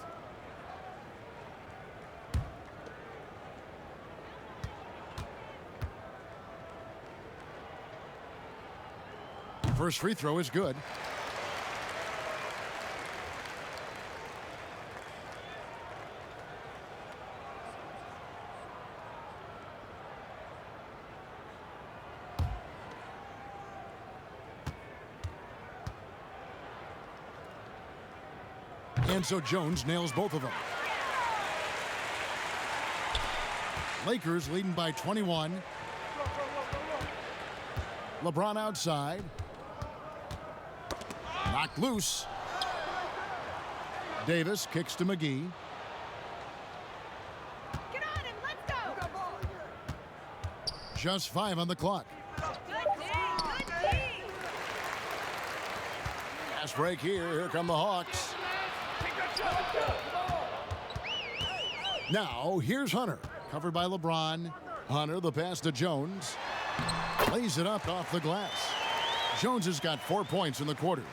First free throw is good. And so Jones nails both of them. Lakers leading by 21. LeBron outside. Knocked loose. Davis kicks to McGee. Get on him, let's go. Just 5 on the clock. Good team. Fast break here. Here come the Hawks. Now, here's Hunter. Covered by LeBron. Hunter, the pass to Jones. Lays it up off the glass. Jones has got 4 points in the quarter.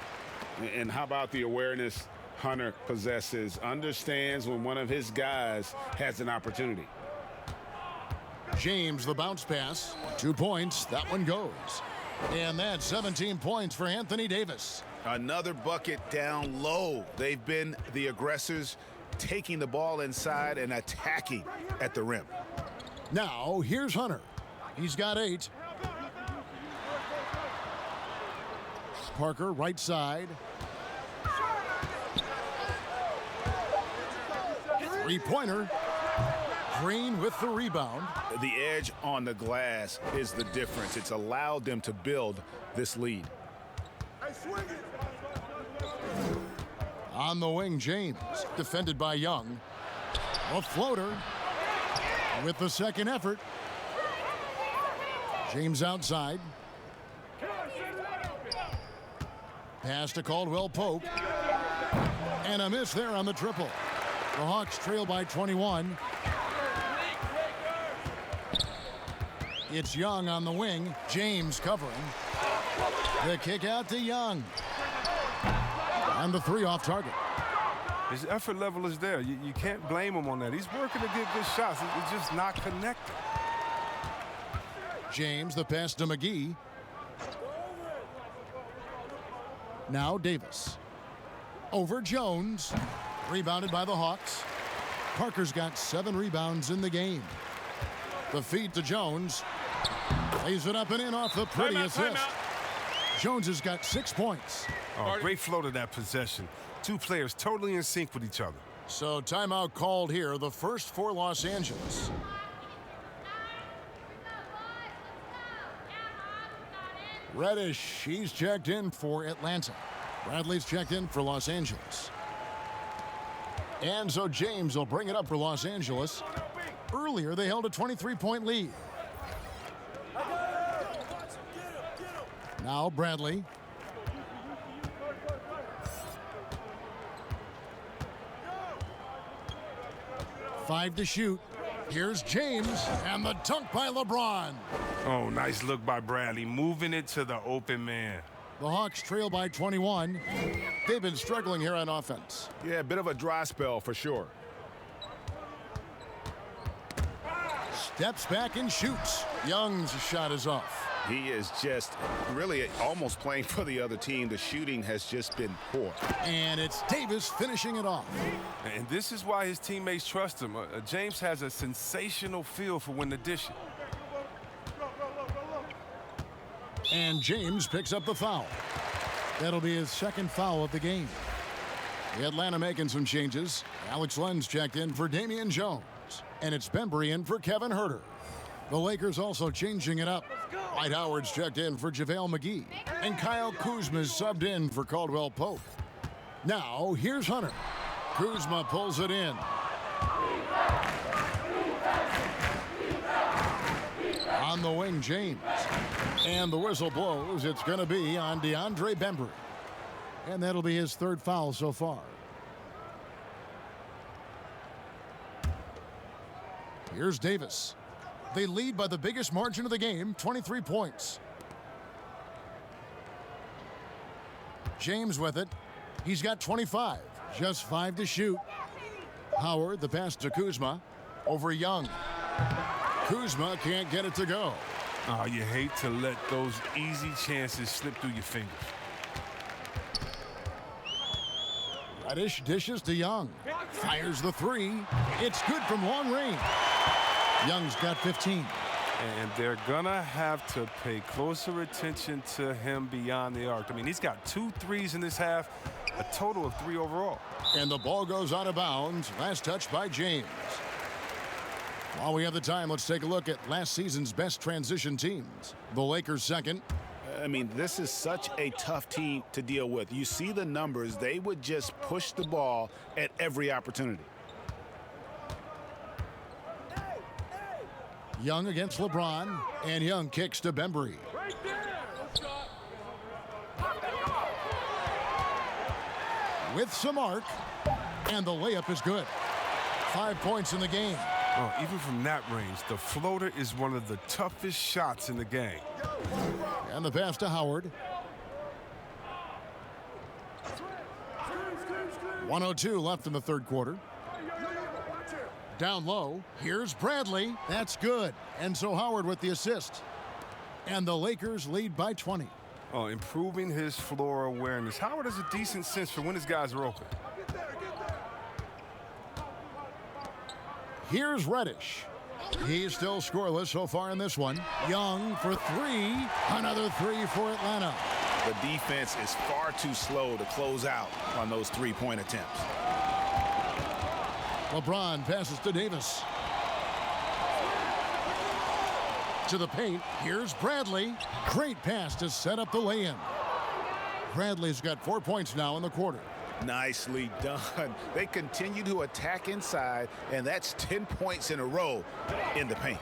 And how about the awareness Hunter possesses? Understands when one of his guys has an opportunity. James, the bounce pass. 2 points. That one goes. And that's 17 points for Anthony Davis. Another bucket down low. They've been the aggressors, taking the ball inside and attacking at the rim. Now, here's Hunter. He's got 8. Parker, right side. 3-pointer. Green with the rebound. The edge on the glass is the difference. It's allowed them to build this lead. On the wing, James, defended by Young. A floater with the second effort. James outside. Pass to Caldwell Pope. And a miss there on the triple. The Hawks trail by 21. It's Young on the wing. James covering. The kick out to Young. And the 3 off target. His effort level is there. You can't blame him on that. He's working to get good shots. It's just not connected. James, the pass to McGee. Now Davis. Over Jones. Rebounded by the Hawks. Parker's got 7 rebounds in the game. The feed to Jones. Lays it up and in off the pretty assist. Jones has got 6 points. Oh, great flow to that possession. 2 players totally in sync with each other. So timeout called here, the first for Los Angeles. Reddish, he's checked in for Atlanta. Bradley's checked in for Los Angeles. And so James will bring it up for Los Angeles. Earlier, they held a 23-point lead. Now Bradley. Five to shoot. Here's James, and the dunk by LeBron. Oh, nice look by Bradley, moving it to the open man. The Hawks trail by 21. They've been struggling here on offense. Yeah, a bit of a dry spell for sure. Steps back and shoots. Young's shot is off. He is just really almost playing for the other team. The shooting has just been poor. And it's Davis finishing it off. And this is why his teammates trust him. James has a sensational feel for when to dish it. And James picks up the foul. That'll be his second foul of the game. The Atlanta making some changes. Alex Lenz checked in for Damian Jones. And it's Bembry in for Kevin Huerter. The Lakers also changing it up. Dwight Howard's checked in for JaVale McGee. And Kyle Kuzma's subbed in for Caldwell Pope. Now, here's Hunter. Kuzma pulls it in. On the wing, James. And the whistle blows. It's going to be on DeAndre Bembry. And that'll be his third foul so far. Here's Davis. They lead by the biggest margin of the game, 23 points. James with it. He's got 25. Just 5 to shoot. Howard, the pass to Kuzma. Over Young. Kuzma can't get it to go. Oh, you hate to let those easy chances slip through your fingers. Reddish dishes to Young. Fires the three. It's good from long range. Young's got 15. And they're going to have to pay closer attention to him beyond the arc. I mean, he's got 2 threes in this half, a total of 3 overall. And the ball goes out of bounds. Last touch by James. While we have the time, let's take a look at last season's best transition teams. The Lakers second. I mean, this is such a tough team to deal with. You see the numbers. They would just push the ball at every opportunity. Young against LeBron, and Young kicks to Bembry. With some arc, and the layup is good. 5 points in the game. Oh, even from that range, the floater is one of the toughest shots in the game. And the pass to Howard. 1:02 left in the third quarter. Down low, here's Bradley. That's good. And so Howard with the assist. And the Lakers lead by 20. Oh, improving his floor awareness. Howard has a decent sense for when his guys are open. Here's Reddish. He's still scoreless so far in this one. Young for 3. Another 3 for Atlanta. The defense is far too slow to close out on those three-point attempts. LeBron passes to Davis. To the paint. Here's Bradley. Great pass to set up the lay-in. Bradley's got 4 points now in the quarter. Nicely done. They continue to attack inside, and that's 10 points in a row in the paint.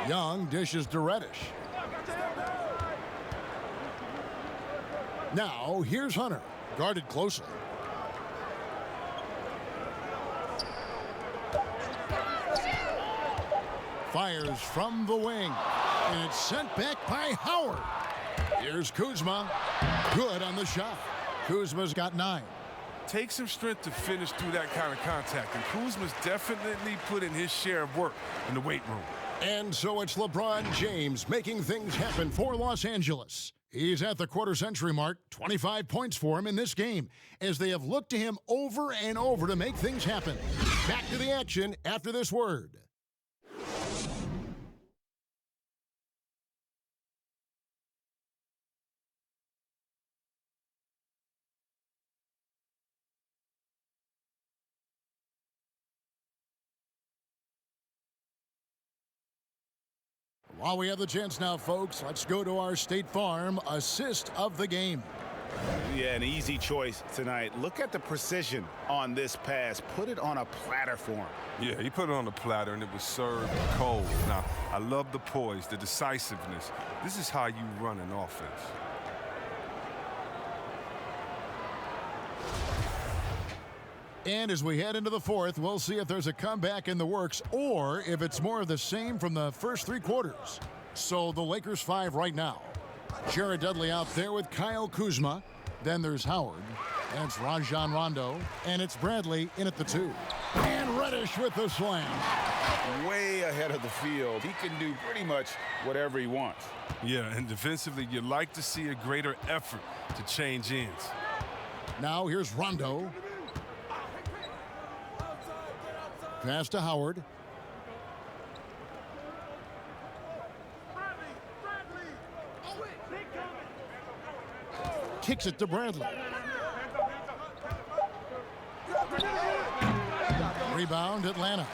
Young dishes to Reddish. Now, here's Hunter. Guarded closely. Fires from the wing. And it's sent back by Howard. Here's Kuzma. Good on the shot. Kuzma's got 9. Takes some strength to finish through that kind of contact. And Kuzma's definitely put in his share of work in the weight room. And so it's LeBron James making things happen for Los Angeles. He's at the quarter-century mark, 25 points for him in this game, as they have looked to him over and over to make things happen. Back to the action after this word. While we have the chance now, folks, let's go to our State Farm assist of the game. Yeah, an easy choice tonight. Look at the precision on this pass. Put it on a platter for him. Yeah, he put it on a platter, and it was served cold. Now, I love the poise, the decisiveness. This is how you run an offense. And as we head into the fourth, we'll see if there's a comeback in the works or if it's more of the same from the first 3 quarters. So the Lakers 5 right now. Jared Dudley out there with Kyle Kuzma. Then there's Howard. And it's Rajon Rondo. And it's Bradley in at the 2. And Reddish with the slam. Way ahead of the field. He can do pretty much whatever he wants. Yeah, and defensively, you'd like to see a greater effort to change ends. Now here's Rondo. Pass to Howard. Kicks it to Bradley. Rebound, Atlanta.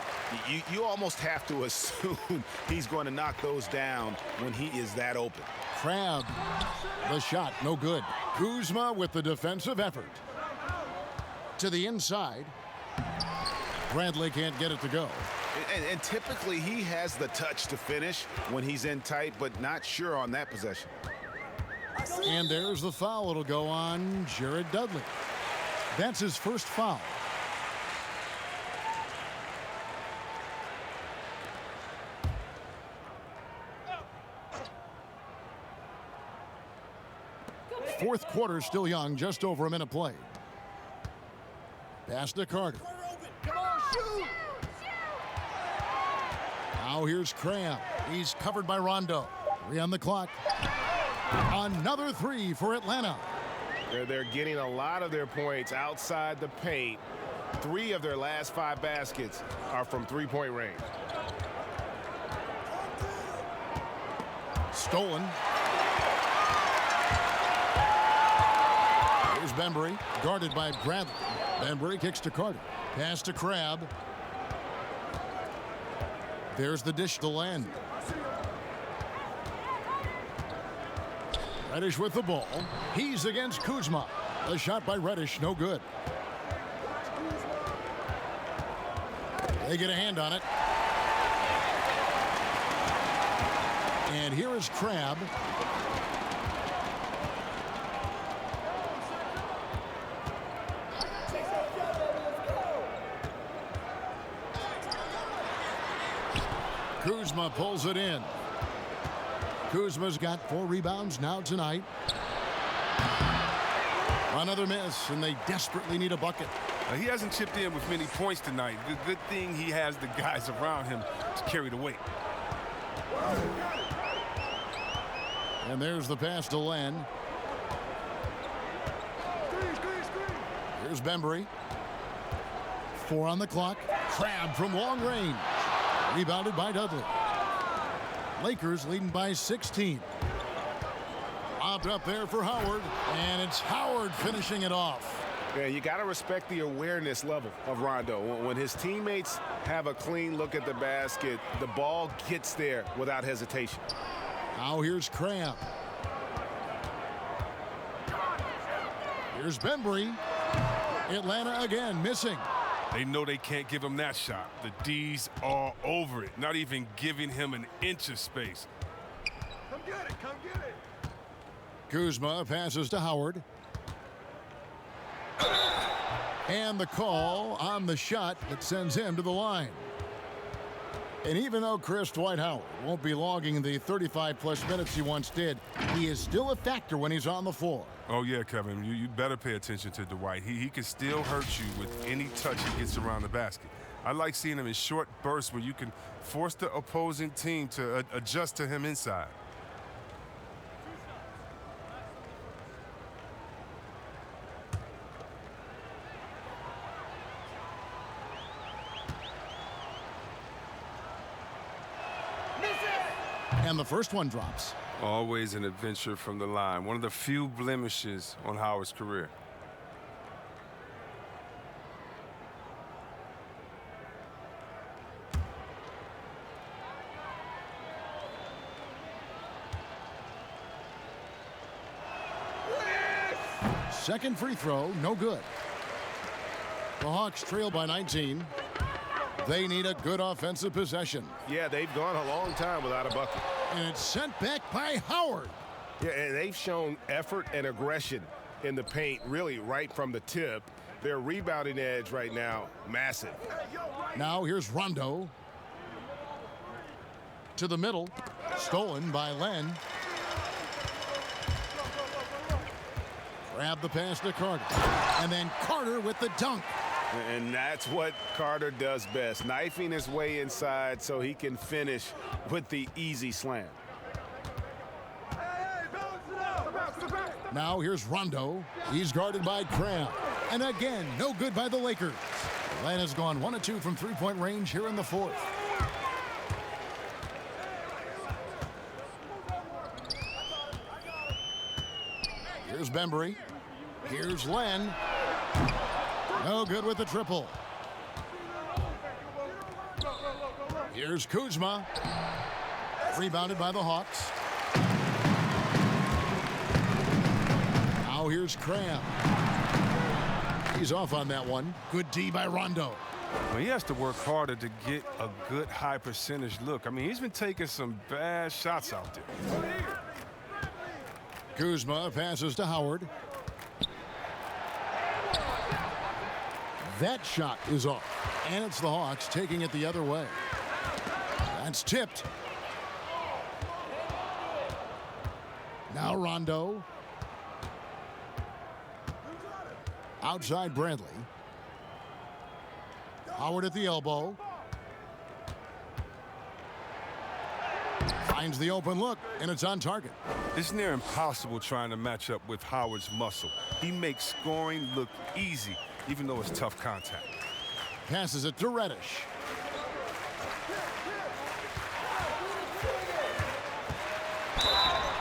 You almost have to assume he's going to knock those down when he is that open. Crabbe. The shot, no good. Kuzma with the defensive effort. To the inside. Bradley can't get it to go. And typically he has the touch to finish when he's in tight, but not sure on that possession. And there's the foul. It'll go on Jared Dudley. That's his first foul. Fourth quarter still young, just over a minute played. Pass to Carter. Come on, shoot! Now here's Crabbe. He's covered by Rondo. 3 on the clock. Another 3 for Atlanta. They're getting a lot of their points outside the paint. 3 of their last 5 baskets are from three-point range. Stolen. Here's Bembry, guarded by Bradley. Bembry kicks to Carter. Pass to Crabbe. There's the dish to Len. Reddish with the ball. He's against Kuzma. A shot by Reddish, no good. They get a hand on it. And here is Crabbe. Kuzma pulls it in. Kuzma's got 4 rebounds now tonight. Another miss, and they desperately need a bucket. He hasn't chipped in with many points tonight. Good thing he has the guys around him to carry the weight. And there's the pass to Len. Here's Bembry. 4 on the clock. Crabbe from long range. Rebounded by Dudley. Lakers leading by 16. Lobbed up there for Howard, and it's Howard finishing it off. Yeah, you got to respect the awareness level of Rondo. When his teammates have a clean look at the basket, the ball gets there without hesitation. Now here's Crabbe. Here's Bembry. Atlanta again missing. They know they can't give him that shot. The D's all over it, not even giving him an inch of space. Come get it, come get it. Kuzma passes to Howard. And the call on the shot that sends him to the line. And even though Chris Dwight Howard won't be logging the 35-plus minutes he once did, he is still a factor when he's on the floor. Oh, yeah, Kevin, you better pay attention to Dwight. He can still hurt you with any touch he gets around the basket. I like seeing him in short bursts where you can force the opposing team to adjust to him inside. And the first one drops. Always an adventure from the line. One of the few blemishes on Howard's career. Second free throw, no good. The Hawks trail by 19. They need a good offensive possession. Yeah, they've gone a long time without a bucket. And it's sent back by Howard. Yeah, and they've shown effort and aggression in the paint, really right from the tip. Their rebounding edge right now, massive. Now here's Rondo. To the middle. Stolen by Len. Grab the pass to Carter. And then Carter with the dunk. And that's what Carter does best, knifing his way inside so he can finish with the easy slam. Now here's Rondo. He's guarded by Cram. And again, no good by the Lakers. Len has gone 1 of 2 from three-point range here in the fourth. Here's Bembry. Here's Len. No good with the triple. Here's Kuzma. Rebounded by the Hawks. Now here's Cram. He's off on that one. Good D by Rondo. Well, he has to work harder to get a good high percentage look. I mean, he's been taking some bad shots out there. Kuzma passes to Howard. That shot is off. And it's the Hawks taking it the other way. That's tipped. Now Rondo. Outside Bradley. Howard at the elbow. Finds the open look, and it's on target. It's near impossible trying to match up with Howard's muscle. He makes scoring look easy, even though it's tough contact. Passes it to Reddish.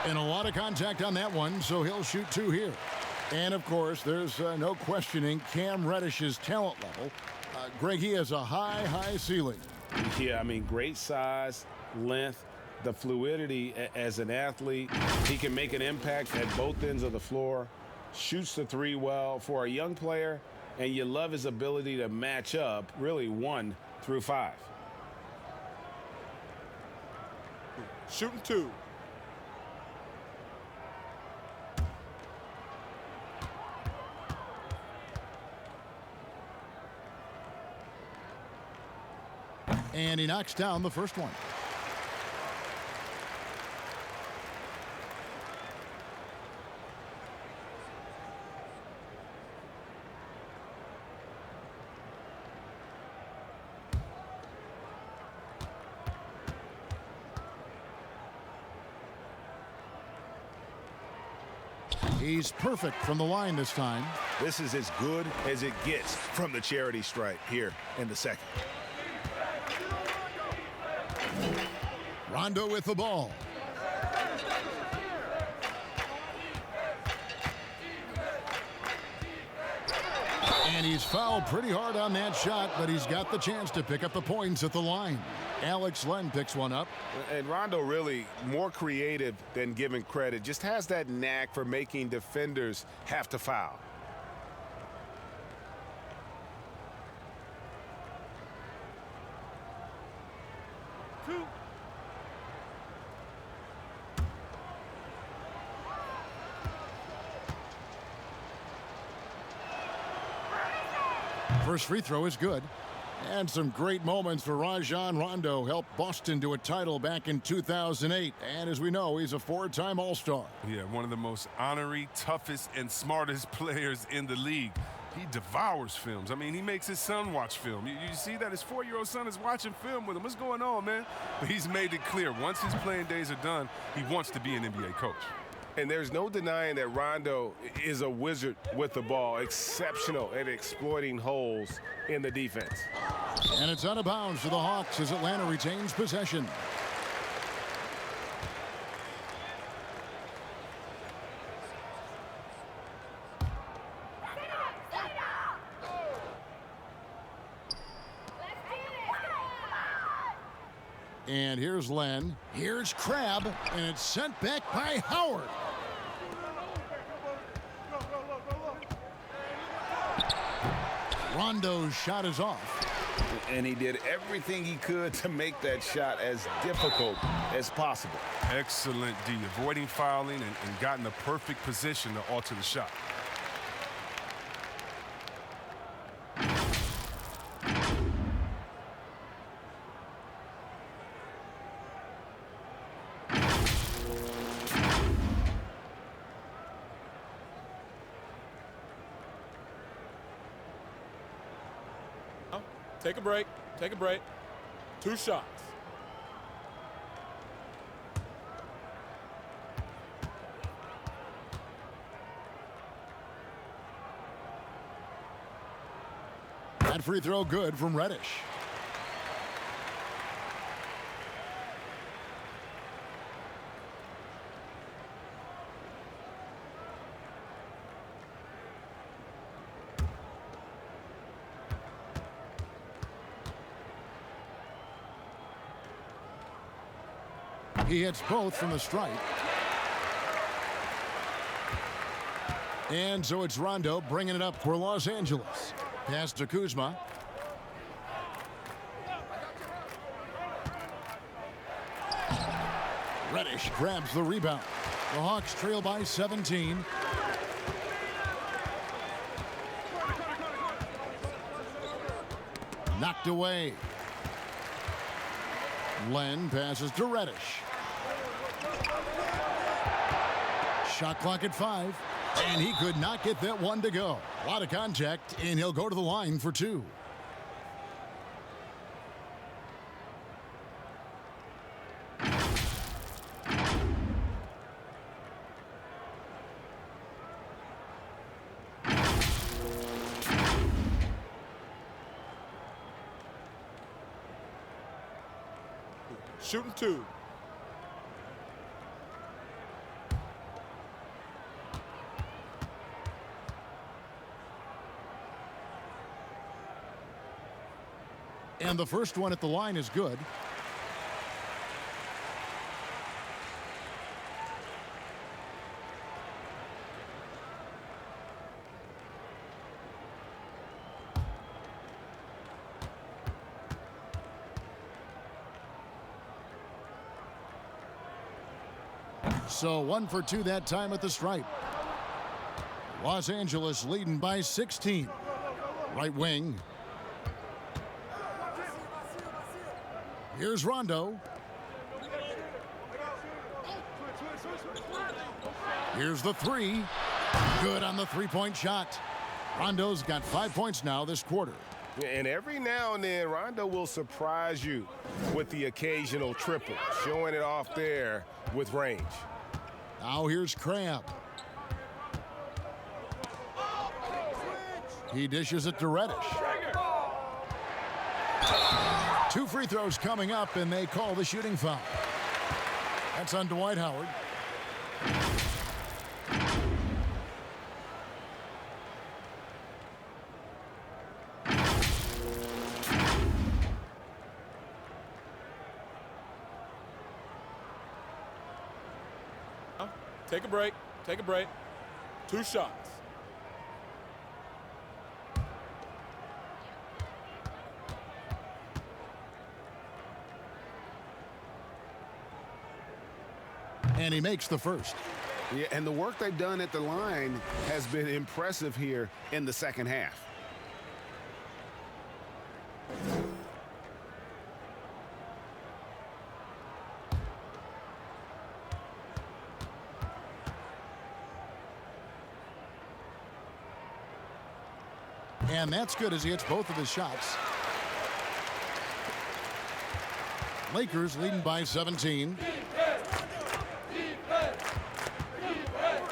And a lot of contact on that one, so he'll shoot 2 here. And, of course, there's no questioning Cam Reddish's talent level. Greg, he has a high ceiling. Yeah, I mean, great size, length, the fluidity as an athlete. He can make an impact at both ends of the floor, shoots the three well for a young player, and you love his ability to match up really 1 through 5. Shooting 2. And he knocks down the first one. He's perfect from the line this time. This is as good as it gets from the charity stripe here in the second. Rondo with the ball. And he's fouled pretty hard on that shot, but he's got the chance to pick up the points at the line. Alex Len picks one up. And Rondo really more creative than given credit. Just has that knack for making defenders have to foul. First free throw is good. And some great moments for Rajon Rondo. Helped Boston to a title back in 2008. And as we know, he's a 4-time All-Star. Yeah, one of the most honorary, toughest, and smartest players in the league. He devours films. I mean, he makes his son watch film. You see that his 4-year-old son is watching film with him. What's going on, man? But he's made it clear, once his playing days are done, he wants to be an NBA coach. And there's no denying that Rondo is a wizard with the ball, exceptional at exploiting holes in the defense. And it's out of bounds to the Hawks as Atlanta retains possession. And here's Len. Here's Crabbe, and it's sent back by Howard. Rondo's shot is off. And he did everything he could to make that shot as difficult as possible. Excellent D, avoiding fouling and got in the perfect position to alter the shot. Take a break. Take a break. 2 shots. That free throw good from Reddish. He hits both from the stripe. And so it's Rondo bringing it up for Los Angeles. Pass to Kuzma. Reddish grabs the rebound. The Hawks trail by 17. Knocked away. Len passes to Reddish. Shot clock at 5. And he could not get that one to go. A lot of contact, and he'll go to the line for 2. Shooting 2. And the first one at the line is good. So 1 for 2 that time at the stripe. Los Angeles leading by 16. Right wing. Here's Rondo. Here's the 3. Good on the three-point shot. Rondo's got 5 points now this quarter. And every now and then, Rondo will surprise you with the occasional triple, showing it off there with range. Now here's Crabb. He dishes it to Reddish. 2 free throws coming up, and they call the shooting foul. That's on Dwight Howard. Take a break. Take a break. 2 shots. And he makes the first. Yeah, and the work they've done at the line has been impressive here in the second half. And that's good as he hits both of his shots. Lakers leading by 17.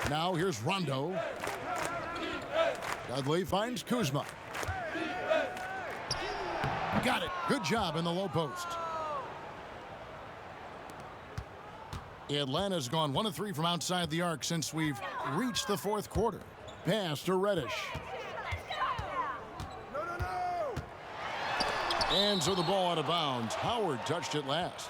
Now here's Rondo. Dudley finds Kuzma. Got it. Good job in the low post. Atlanta's gone 1 of 3 from outside the arc since we've reached the fourth quarter. Pass to Reddish. And so the ball out of bounds. Howard touched it last.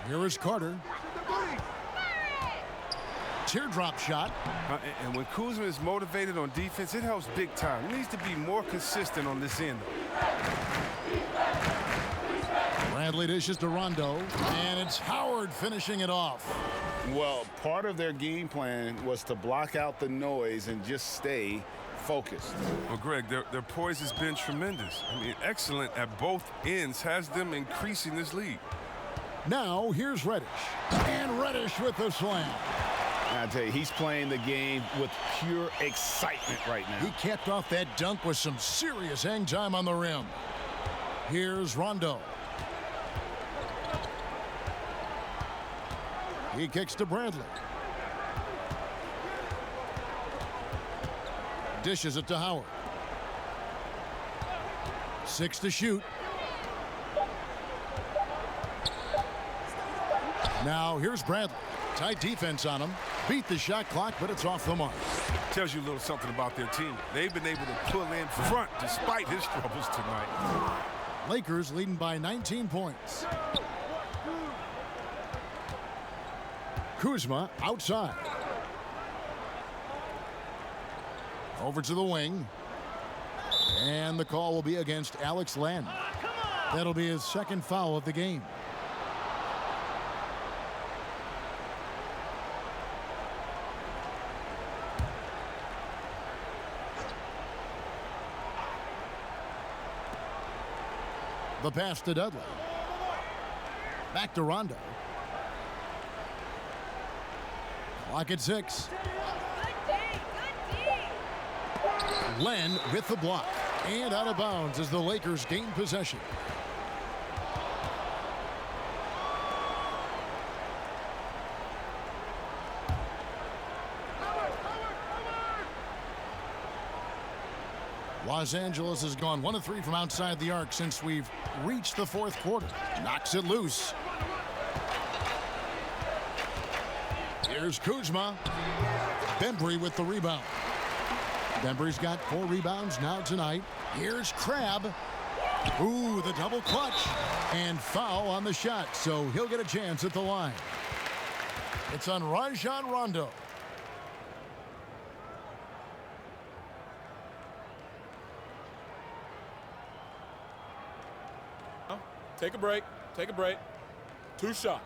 Here is Carter. Teardrop shot. And when Kuzma is motivated on defense, it helps big time. He needs to be more consistent on this end. Bradley dishes to Rondo, and it's Howard finishing it off. Well, part of their game plan was to block out the noise and just stay focused. Well, Greg, their poise has been tremendous. I mean, excellent at both ends, has them increasing this lead. Now, here's Reddish. And Reddish with the slam. I tell you, he's playing the game with pure excitement right now. He capped off that dunk with some serious hang time on the rim. Here's Rondo. He kicks to Bradley. Dishes it to Howard. 6 to shoot. Now here's Bradley. Tight defense on him. Beat the shot clock, but it's off the mark. Tells you a little something about their team. They've been able to pull in front despite his troubles tonight. Lakers leading by 19 points. Kuzma outside. Over to the wing. And the call will be against Alex Len. That'll be his second foul of the game. The pass to Dudley. Back to Rondo. Clock at 6. Len with the block. And out of bounds as the Lakers gain possession. Los Angeles has gone 1 of 3 from outside the arc since we've reached the fourth quarter. Knocks it loose. Here's Kuzma. Bembry with the rebound. Bembry's got 4 rebounds now tonight. Here's Crabbe. Ooh, the double clutch. And foul on the shot, so he'll get a chance at the line. It's on Rajon Rondo. Take a break. Take a break. 2 shots.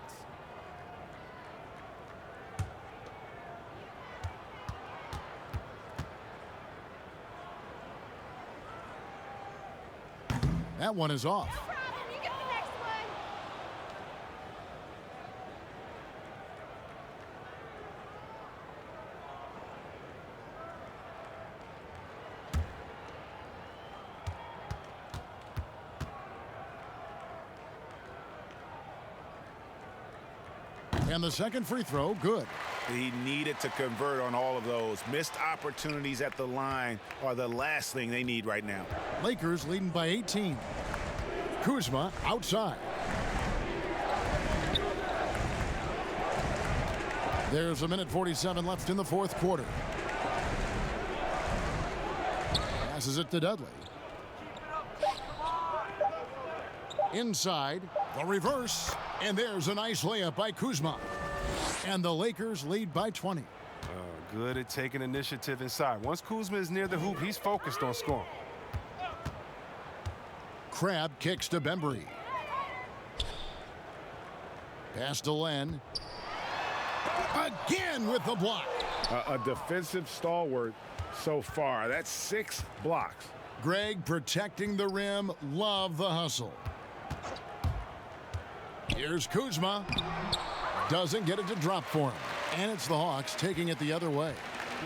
That one is off. And the second free throw, good. He needed to convert on all of those. Missed opportunities at the line are the last thing they need right now. Lakers leading by 18. Kuzma outside. There's a minute 47 left in the fourth quarter. Passes it to Dudley. Inside, the reverse, and there's a nice layup by Kuzma. And the Lakers lead by 20. Good at taking initiative inside. Once Kuzma is near the hoop, he's focused on scoring. Crabbe kicks to Bembry. Pass to Len. Again with the block. A defensive stalwart so far. That's 6 blocks. Greg protecting the rim. Love the hustle. Here's Kuzma. Doesn't get it to drop for him. And it's the Hawks taking it the other way.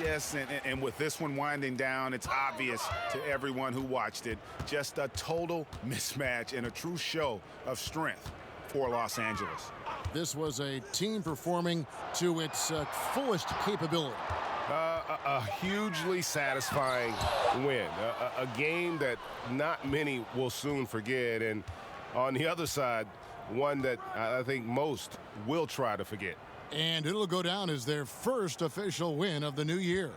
Yes, and with this one winding down, it's obvious to everyone who watched it. Just a total mismatch and a true show of strength for Los Angeles. This was a team performing to its fullest capability. A hugely satisfying win. A game that not many will soon forget. And on the other side, one that I think most will try to forget. And it'll go down as their first official win of the new year.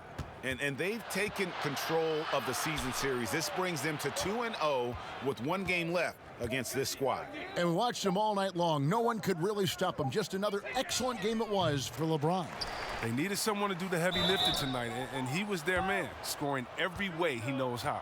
And they've taken control of the season series. This brings them to 2-0 with 1 game left against this squad. And we watched them all night long. No one could really stop them. Just another excellent game it was for LeBron. They needed someone to do the heavy lifting tonight, and he was their man, scoring every way he knows how.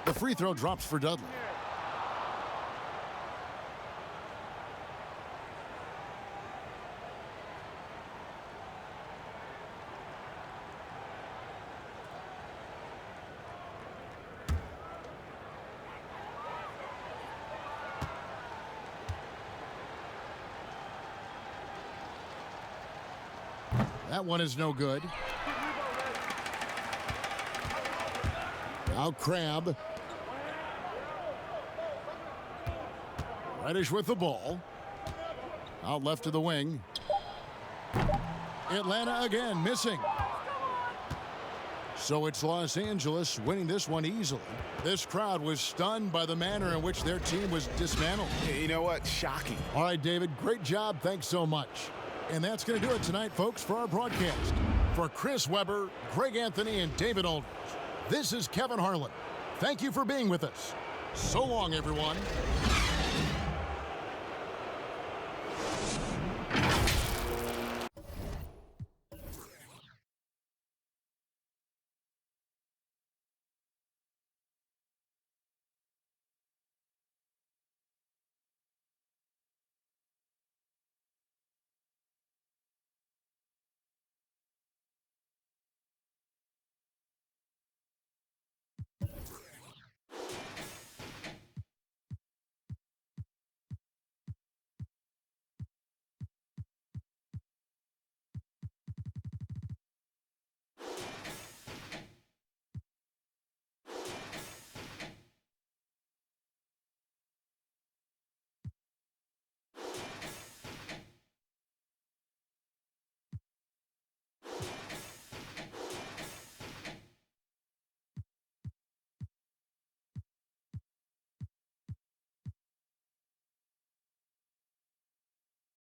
The free throw drops for Dudley. That one is no good. Now Crabbe. Reddish with the ball. Out left to the wing. Atlanta again missing. So it's Los Angeles winning this one easily. This crowd was stunned by the manner in which their team was dismantled. You know what? Shocking. All right, David, great job. Thanks so much. And that's going to do it tonight, folks, for our broadcast. For Chris Webber, Greg Anthony, and David Aldridge, this is Kevin Harlan. Thank you for being with us. So long, everyone.